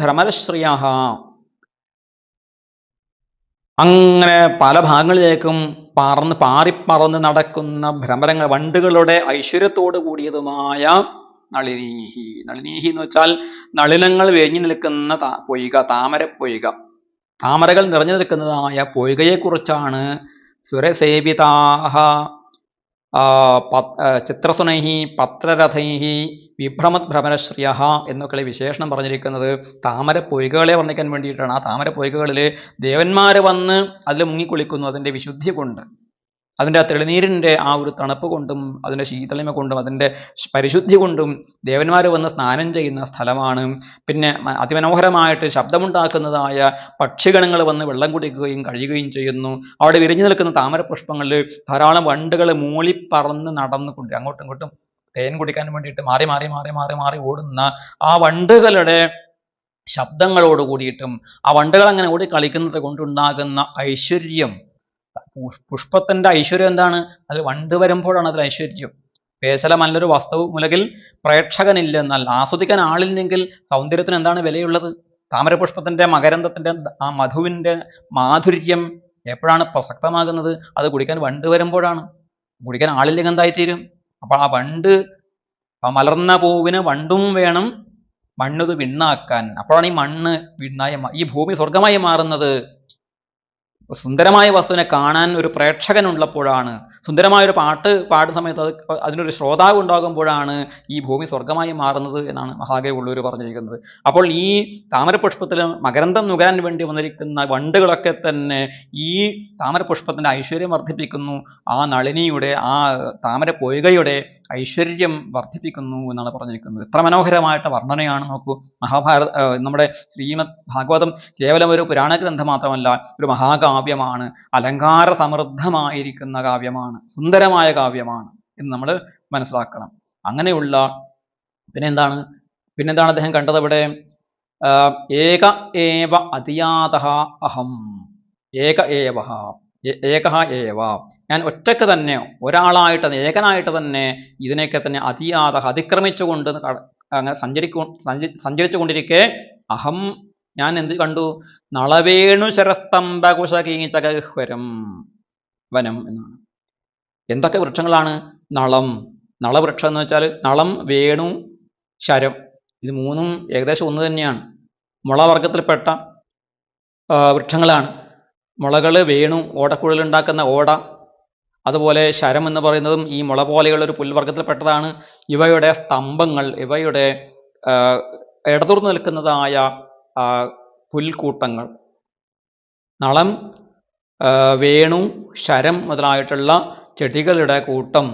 ഭ്രമരശ്രിയ, അങ്ങനെ പല ഭാഗങ്ങളിലേക്കും പാറിപ്പറന്ന് നടക്കുന്ന ഭ്രമരങ്ങൾ, വണ്ടുകളുടെ ഐശ്വര്യത്തോട് കൂടിയതുമായ നളിനീഹി. നളിനീഹി എന്ന് വെച്ചാൽ നളിനങ്ങൾ വേഞ്ഞു നിൽക്കുന്ന പൊയ്ക, താമരപ്പൊയ്ക. താമരകൾ നിറഞ്ഞു നിൽക്കുന്നതായ പൊയ്കയെക്കുറിച്ചാണ് സുരസേവിതാഹ ചിത്രസുനൈ പത്രരഥൈ വിഭ്രമത് ഭ്രമരശ്രിയ എന്നൊക്കെയുള്ള വിശേഷണം പറഞ്ഞിരിക്കുന്നത് താമര പൊയ്കകളെ വർണ്ണിക്കാൻ വേണ്ടിയിട്ടാണ്. ആ താമര പൊയ്കകളിൽ ദേവന്മാർ വന്ന് അതിൽ മുങ്ങിക്കുളിക്കുന്നു, അതിൻ്റെ വിശുദ്ധി കൊണ്ട്, അതിൻ്റെ ആ തെളിനീരിൻ്റെ ആ ഒരു തണുപ്പ് കൊണ്ടും അതിൻ്റെ ശീതളിമ കൊണ്ടും അതിൻ്റെ പരിശുദ്ധി കൊണ്ടും ദേവന്മാർ വന്ന് സ്നാനം ചെയ്യുന്ന സ്ഥലമാണ്. പിന്നെ അതിമനോഹരമായിട്ട് ശബ്ദമുണ്ടാക്കുന്നതായ പക്ഷിഗണങ്ങൾ വന്ന് വെള്ളം കുടിക്കുകയും കഴിയുകയും ചെയ്യുന്നു. അവിടെ വിരിഞ്ഞു നിൽക്കുന്ന താമരപുഷ്പങ്ങളിൽ ധാരാളം വണ്ടുകൾ മൂളിപ്പറന്ന് നടന്നുകൊണ്ട് അങ്ങോട്ടും ഇങ്ങോട്ടും തേൻ കുടിക്കാൻ വേണ്ടിയിട്ട് മാറി മാറി മാറി മാറി മാറി ഓടുന്ന ആ വണ്ടുകളുടെ ശബ്ദങ്ങളോട് കൂടിയിട്ടും ആ വണ്ടുകൾ അങ്ങനെ ഓടി കളിക്കുന്നത് കൊണ്ടുണ്ടാകുന്ന ഐശ്വര്യം, പുഷ്പത്തിന്റെ ഐശ്വര്യം എന്താണ്? അത് വണ്ട് വരുമ്പോഴാണ് അതിൽ ഐശ്വര്യം. പേശല നല്ലൊരു വസ്തുവും ഉലകിൽ പ്രേക്ഷകനില്ലെന്നാൽ, ആസ്വദിക്കാൻ ആളില്ലെങ്കിൽ സൗന്ദര്യത്തിന് എന്താണ് വിലയുള്ളത്? താമരപുഷ്പത്തിന്റെ മകരന്തത്തിന്റെ ആ മധുവിന്റെ മാധുര്യം എപ്പോഴാണ് പ്രസക്തമാകുന്നത്? അത് കുടിക്കാൻ വണ്ട് വരുമ്പോഴാണ്. കുടിക്കാൻ ആളില്ലെങ്കിൽ എന്തായിത്തീരും? അപ്പൊ ആ വണ്ട്, മലർന്ന പൂവിന് വണ്ടും വേണം, മണ്ണത് വിണ്ണാക്കാൻ. അപ്പോഴാണ് ഈ മണ്ണ് വിണ്ണായി, ഈ ഭൂമി സ്വർഗമായി മാറുന്നത്. സുന്ദരമായ വസ്തുവിനെ കാണാൻ ഒരു പ്രേക്ഷകൻ ഉള്ളപ്പോഴാണ്, സുന്ദരമായൊരു പാട്ട് പാടുന്ന സമയത്ത് അതിനൊരു ശ്രോതാവ് ഉണ്ടാകുമ്പോഴാണ് ഈ ഭൂമി സ്വർഗമായി മാറുന്നത് എന്നാണ് മഹാകവി ഉള്ളൂർ പറഞ്ഞിരിക്കുന്നത്. അപ്പോൾ ഈ താമരപുഷ്പത്തിൽ മകരന്തം നുകരാൻ വേണ്ടി വന്നിരിക്കുന്ന വണ്ടുകളൊക്കെ തന്നെ ഈ താമരപുഷ്പത്തിന്റെ ഐശ്വര്യം വർദ്ധിപ്പിക്കുന്നു, ആ നളിനിയുടെ ആ താമര പൊയ്കയുടെ ഐശ്വര്യം വർദ്ധിപ്പിക്കുന്നു എന്നാണ് പറഞ്ഞിരിക്കുന്നത്. എത്ര മനോഹരമായിട്ട് വർണ്ണനയാണ് നോക്കൂ. നമ്മുടെ ശ്രീമദ് ഭാഗവതം കേവലം ഒരു പുരാണ ഗ്രന്ഥം മാത്രമല്ല, ഒരു മഹാകാവ്യമാണ്, അലങ്കാര സമൃദ്ധമായിരിക്കുന്ന കാവ്യമാണ്, സുന്ദരമായ കാവ്യമാണ് എന്ന് നമ്മൾ മനസ്സിലാക്കണം. അങ്ങനെയുള്ള പിന്നെന്താണ് അദ്ദേഹം കണ്ടത് ഇവിടെ? ഏക ഏവ അതിയാതഃ അഹം, ഏക ഏവ, ഞാൻ ഒറ്റക്ക് തന്നെ, ഒരാളായിട്ട്, ഏകനായിട്ട് തന്നെ ഇതിനെയൊക്കെ തന്നെ അതിയാതഃ അതിക്രമിച്ചുകൊണ്ട് അങ്ങനെ സഞ്ചരിച്ചു കൊണ്ടിരിക്കെ അഹം, ഞാൻ എന്ത് കണ്ടു? നളവേണു ശരസ്തംഭകുശകീചകഹ്വരം വനം എന്നാണ്. എന്തൊക്കെ വൃക്ഷങ്ങളാണ്? നളവൃക്ഷം എന്ന് വെച്ചാൽ നളം, വേണു, ശരം, ഇത് മൂന്നും ഏകദേശം ഒന്ന് തന്നെയാണ്. മുളവർഗത്തിൽപ്പെട്ട വൃക്ഷങ്ങളാണ്. മുളകൾ, വേണു, ഓടക്കുഴലുണ്ടാക്കുന്ന ഓട, അതുപോലെ ശരം എന്ന് പറയുന്നതും ഈ മുള പോലെയുള്ള ഒരു പുൽവർഗത്തിൽപ്പെട്ടതാണ്. ഇവയുടെ സ്തംഭങ്ങൾ, ഇവയുടെ ഇടതുർന്നു നിൽക്കുന്നതായ പുൽക്കൂട്ടങ്ങൾ, നളം, വേണു, ശരം മുതലായിട്ടുള്ള ചെടികളുടെ കൂട്ടം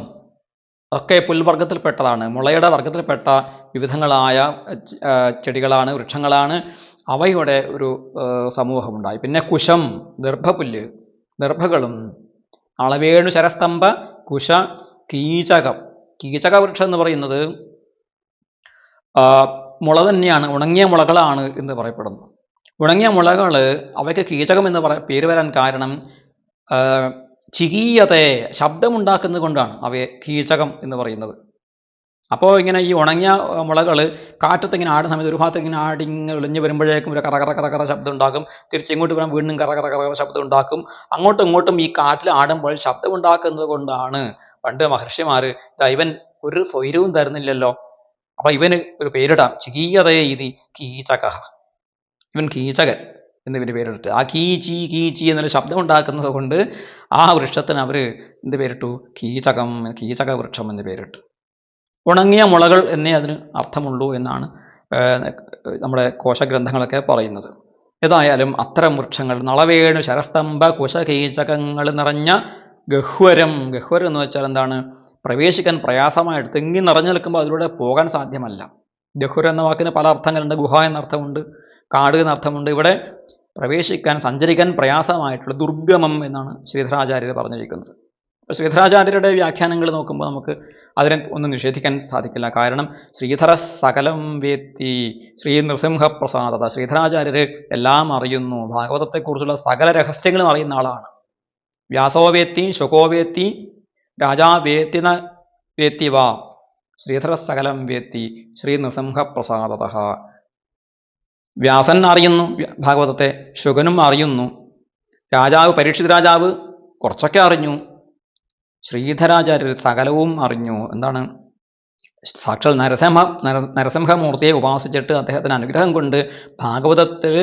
ഒക്കെ പുൽവർഗത്തിൽപ്പെട്ടതാണ്. മുളയുടെ വർഗത്തിൽപ്പെട്ട വിവിധങ്ങളായ ചെടികളാണ്, വൃക്ഷങ്ങളാണ്. അവയുടെ ഒരു സമൂഹമുണ്ടായി. പിന്നെ കുശം, ദർഭപുല്ല്, ദർഭകളും, അളവേണു ശരസ്തംഭ കുശ കീചകം. കീചക വൃക്ഷം എന്ന് പറയുന്നത് മുള തന്നെയാണ്, ഉണങ്ങിയ മുളകളാണ് എന്ന് പറയപ്പെടുന്നു. ഉണങ്ങിയ മുളകൾ, അവയ്ക്ക് കീചകം എന്ന് പേര് വരാൻ കാരണം ചികീയത്തെ, ശബ്ദമുണ്ടാക്കുന്നത് കൊണ്ടാണ് അവയെ കീചകം എന്ന് പറയുന്നത്. അപ്പോൾ ഇങ്ങനെ ഈ ഉണങ്ങിയ മുളകൾ കാറ്റത്ത് ഇങ്ങനെ ആടുന്ന സമയത്ത് ഒരു ഭാഗത്ത് ഇങ്ങനെ ആടിങ്ങനെ ഒളിഞ്ഞു വരുമ്പോഴേക്കും ഒരു കറ ശബ്ദം ഉണ്ടാക്കും. തിരിച്ചിങ്ങോട്ട് വരാൻ വീണ്ടും കറ ശബ്ദം ഉണ്ടാക്കും. അങ്ങോട്ടും ഇങ്ങോട്ടും ഈ കാറ്റിൽ ആടുമ്പോൾ ശബ്ദം ഉണ്ടാക്കുന്നത് കൊണ്ടാണ് പണ്ട് മഹർഷിമാർ ഇവൻ ഒരു സ്വൈരവും തരുന്നില്ലല്ലോ, അപ്പൊ ഇവന് ഒരു പേരിടാം, ചികീയതയെ ഇതി കീചക, ഇവൻ കീചകൻ എന്നിവന് പേരിട്ട്, ആ കീച്ചി എന്നൊരു ശബ്ദം ഉണ്ടാക്കുന്നത് കൊണ്ട് ആ വൃക്ഷത്തിന് അവർ എന്ത് പേരിട്ടു? കീചക വൃക്ഷം എന്ന് പേരിട്ടു. ഉണങ്ങിയ മുളകൾ എന്നേ അതിന് അർത്ഥമുള്ളൂ എന്നാണ് നമ്മുടെ കോശഗ്രന്ഥങ്ങളൊക്കെ പറയുന്നത്. ഏതായാലും അത്തരം വൃക്ഷങ്ങൾ, നളവേണു ശരസ്തംഭ കുശകീചകങ്ങൾ നിറഞ്ഞ ഗഹ്വരം എന്ന് വെച്ചാൽ എന്താണ്? പ്രവേശിക്കാൻ പ്രയാസമായിട്ട് തെങ്ങി നിറഞ്ഞു നിൽക്കുമ്പോൾ അതിലൂടെ പോകാൻ സാധ്യമല്ല. ഗഹ്വരം എന്ന വാക്കിന് പല അർത്ഥങ്ങളുണ്ട്. ഗുഹ എന്നർത്ഥമുണ്ട്, കാട് എന്നർത്ഥമുണ്ട്. ഇവിടെ പ്രവേശിക്കാൻ, സഞ്ചരിക്കാൻ പ്രയാസമായിട്ടുള്ള ദുർഗമം എന്നാണ് ശ്രീധരാചാര്യർ പറഞ്ഞിരിക്കുന്നത്. ശ്രീധരാചാര്യരുടെ വ്യാഖ്യാനങ്ങൾ നോക്കുമ്പോൾ നമുക്ക് അതിനെ ഒന്നും നിഷേധിക്കാൻ സാധിക്കില്ല. കാരണം ശ്രീധര സകലം വേത്തി ശ്രീ നൃസിംഹപ്രസാദത, ശ്രീധരാചാര്യർ എല്ലാം അറിയുന്നു, ഭാഗവതത്തെക്കുറിച്ചുള്ള സകല രഹസ്യങ്ങളും അറിയുന്ന ആളാണ്. വ്യാസോവേത്തി ശുകോവേത്തി രാജാവേത്തിന വേത്തി വാ ശ്രീധര സകലം വേത്തി ശ്രീ നൃസിംഹപ്രസാദത. വ്യാസൻ അറിയുന്നു ഭാഗവതത്തെ, ശുകനും അറിയുന്നു, രാജാവ് പരീക്ഷിത് രാജാവ് കുറച്ചൊക്കെ അറിഞ്ഞു, ശ്രീധരാചാര്യർ സകലവും അറിഞ്ഞു. എന്താണ്? സാക്ഷാൽ നരസിംഹമൂർത്തിയെ ഉപാസിച്ചിട്ട് അദ്ദേഹത്തിന് അനുഗ്രഹം കൊണ്ട് ഭാഗവതത്തിൽ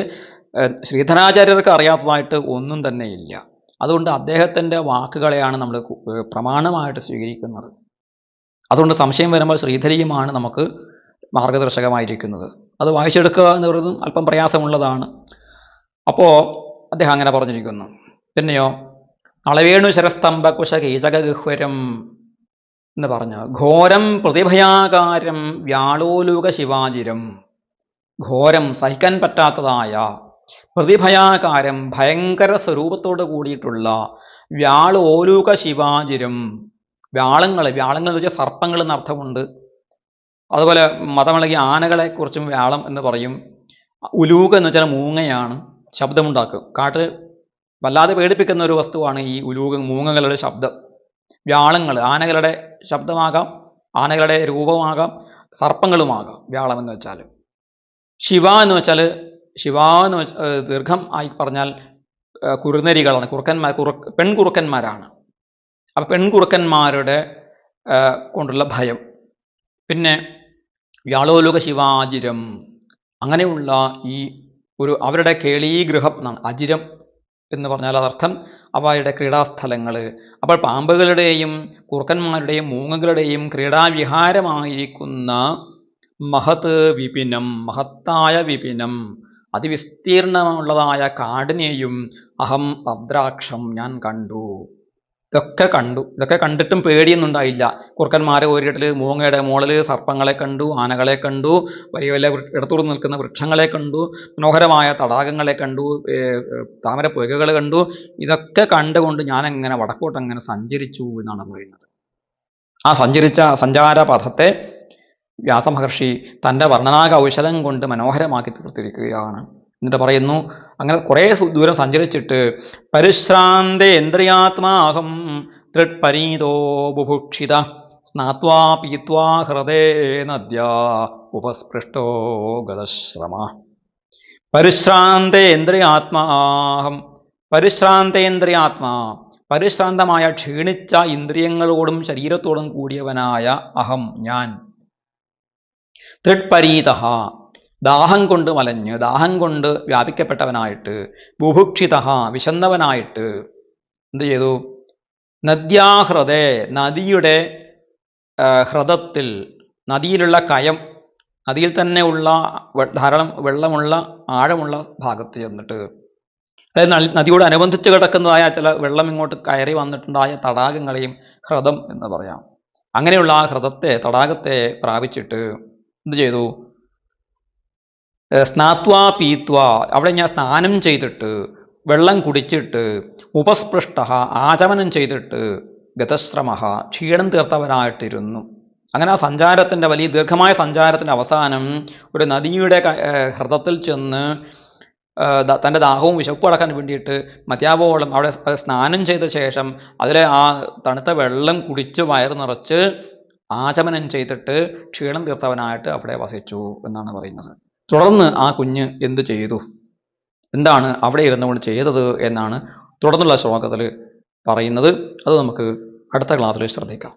ശ്രീധരാചാര്യർക്ക് അറിയാത്തതായിട്ട് ഒന്നും തന്നെ ഇല്ല. അതുകൊണ്ട് അദ്ദേഹത്തിൻ്റെ വാക്കുകളെയാണ് നമ്മൾ പ്രമാണമായിട്ട് സ്വീകരിക്കുന്നത്. അതുകൊണ്ട് സംശയം വരുമ്പോൾ ശ്രീധരിയുമാണ് നമുക്ക് മാർഗദർശകമായിരിക്കുന്നത്. അത് വായിച്ചെടുക്കുക എന്ന് പറയുന്നതും അല്പം പ്രയാസമുള്ളതാണ്. അപ്പോൾ അദ്ദേഹം അങ്ങനെ പറഞ്ഞിരിക്കുന്നു. പിന്നെയോ നളവേണു ശരസ്തംഭ കുശ കീചകഗഹ്വരം എന്ന് പറഞ്ഞ ഘോരം പ്രതിഭയാകാരം വ്യാളോലൂക ശിവാജിരം. ഘോരം സഹിക്കാൻ പറ്റാത്തതായ പ്രതിഭയാകാരം ഭയങ്കര സ്വരൂപത്തോട് കൂടിയിട്ടുള്ള വ്യാളോലൂക ശിവാജിരം. വ്യാളങ്ങൾ എന്ന് വെച്ചാൽ സർപ്പങ്ങൾ എന്നർത്ഥമുണ്ട്. അതുപോലെ മതമിളകിയ ആനകളെക്കുറിച്ചും വ്യാളം എന്ന് പറയും. ഉലൂക എന്ന് വെച്ചാൽ മൂങ്ങയാണ്, ശബ്ദമുണ്ടാക്കും. കാട്ട് വല്ലാതെ പേടിപ്പിക്കുന്ന ഒരു വസ്തുവാണ് ഈ മൂങ്ങകളുടെ ശബ്ദം. വ്യാളങ്ങൾ ആനകളുടെ ശബ്ദമാകാം, ആനകളുടെ രൂപമാകാം, സർപ്പങ്ങളുമാകാം വ്യാളം എന്ന് വെച്ചാൽ. ശിവ എന്ന് വെച്ചാൽ ദീർഘം ആയി പറഞ്ഞാൽ കുറുനരികളാണ്, പെൺകുറുക്കന്മാരാണ്. അപ്പം പെൺകുറുക്കന്മാരുടെ കൊണ്ടുള്ള ഭയം. പിന്നെ വ്യാളോലുക ശിവാജിരം, അങ്ങനെയുള്ള ഈ അവരുടെ കേളീഗൃഹം എന്നാണ്. അജിരം എന്ന് പറഞ്ഞാൽ അതർത്ഥം അവയുടെ ക്രീഡാസ്ഥലങ്ങൾ. അപ്പോൾ പാമ്പുകളുടെയും കുറുക്കന്മാരുടെയും മൂങ്ങകളുടെയും ക്രീഡാവിഹാരമായിരിക്കുന്ന മഹത് വിപിനം, മഹത്തായ വിപിനം, അതിവിസ്തീർണമുള്ളതായ കാടിനെയും അഹം ഭദ്രാക്ഷം ഞാൻ കണ്ടു. ഇതൊക്കെ കണ്ടിട്ടും പേടിയൊന്നും ഉണ്ടായില്ല. കുറുക്കന്മാരെ ഒരിടത്തിൽ, മൂങ്ങയുടെ മുകളിൽ സർപ്പങ്ങളെ കണ്ടു, ആനകളെ കണ്ടു, വലിയ വലിയ ഇടത്തോട് നിൽക്കുന്ന വൃക്ഷങ്ങളെ കണ്ടു, മനോഹരമായ തടാകങ്ങളെ കണ്ടു, താമരപ്പുഴകൾ കണ്ടു. ഇതൊക്കെ കണ്ടുകൊണ്ട് ഞാനങ്ങനെ വടക്കോട്ടങ്ങനെ സഞ്ചരിച്ചു എന്നാണ് പറയുന്നത്. ആ സഞ്ചാരപഥത്തെ വ്യാസമഹർഷി തൻ്റെ വർണ്ണനാകൗശലം കൊണ്ട് മനോഹരമാക്കി തീർത്തിരിക്കുകയാണ്. എന്നിട്ട് പറയുന്നു, അങ്ങനെ കുറേ ദൂരം സഞ്ചരിച്ചിട്ട് പരിശ്രാന്തേന്ദ്രിയാത്മാഹം തൃട്പരീതോ ബുഭുക്ഷിത സ്നാത്വാ പീത്വാ ഹൃദേ നദ്യാ ഉപസ്പൃഷ്ടോ ഗതശ്രമ. പരിശ്രാന്തേന്ദ്രിയാത്മാഹം, പരിശ്രാന്തമായ ക്ഷീണിച്ച ഇന്ദ്രിയങ്ങളോടും ശരീരത്തോടും കൂടിയവനായ അഹം ഞാൻ. തൃട്പരീത ദാഹം കൊണ്ട് മലഞ്ഞ്, ദാഹം കൊണ്ട് വ്യാപിക്കപ്പെട്ടവനായിട്ട്, ബുഭുക്ഷിത വിശന്നവനായിട്ട് എന്ത് ചെയ്തു? നദ്യാഹൃദേ, നദിയുടെ ഹൃദത്തിൽ, നദിയിലുള്ള കയം, നദിയിൽ തന്നെ ഉള്ള ധാരാളം വെള്ളമുള്ള ആഴമുള്ള ഭാഗത്ത് ചെന്നിട്ട്, അതായത് നദിയോട് അനുബന്ധിച്ച് കിടക്കുന്നതായ ചില വെള്ളം ഇങ്ങോട്ട് കയറി വന്നിട്ടുണ്ടായ തടാകങ്ങളെയും ഹ്രദം എന്ന് പറയാം. അങ്ങനെയുള്ള ആ തടാകത്തെ പ്രാപിച്ചിട്ട് എന്ത് ചെയ്തു? സ്നാത്വാ പീത്വാ, അവിടെ ഞാൻ സ്നാനം ചെയ്തിട്ട്, വെള്ളം കുടിച്ചിട്ട്, ഉപസ്പൃഷ്ട ആചമനം ചെയ്തിട്ട്, ഗതശ്രമ ക്ഷീണം തീർത്തവനായിട്ടിരുന്നു. അങ്ങനെ ആ സഞ്ചാരത്തിൻ്റെ, വലിയ ദീർഘമായ സഞ്ചാരത്തിൻ്റെ അവസാനം ഒരു നദിയുടെ ഹൃദത്തിൽ ചെന്ന് തൻ്റെ ദാഹവും വിശപ്പും അടക്കാൻ വേണ്ടിയിട്ട് മതിയാവോളം അവിടെ സ്നാനം ചെയ്ത ശേഷം അതിലെ ആ തണുത്ത വെള്ളം കുടിച്ച് വയറ് നിറച്ച് ആചമനം ചെയ്തിട്ട് ക്ഷീണം തീർത്തവനായിട്ട് അവിടെ വസിച്ചു എന്നാണ് പറയുന്നത്. തുടർന്ന് ആ കുഞ്ഞ് എന്ത് ചെയ്തു, എന്താണ് അവിടെ ഇരുന്നുകൊണ്ട് ചെയ്തത് എന്നാണ് തുടർന്നുള്ള ശ്ലോകത്തിൽ പറയുന്നത്. അത് നമുക്ക് അടുത്ത ക്ലാസ്സിൽ ശ്രദ്ധിക്കാം.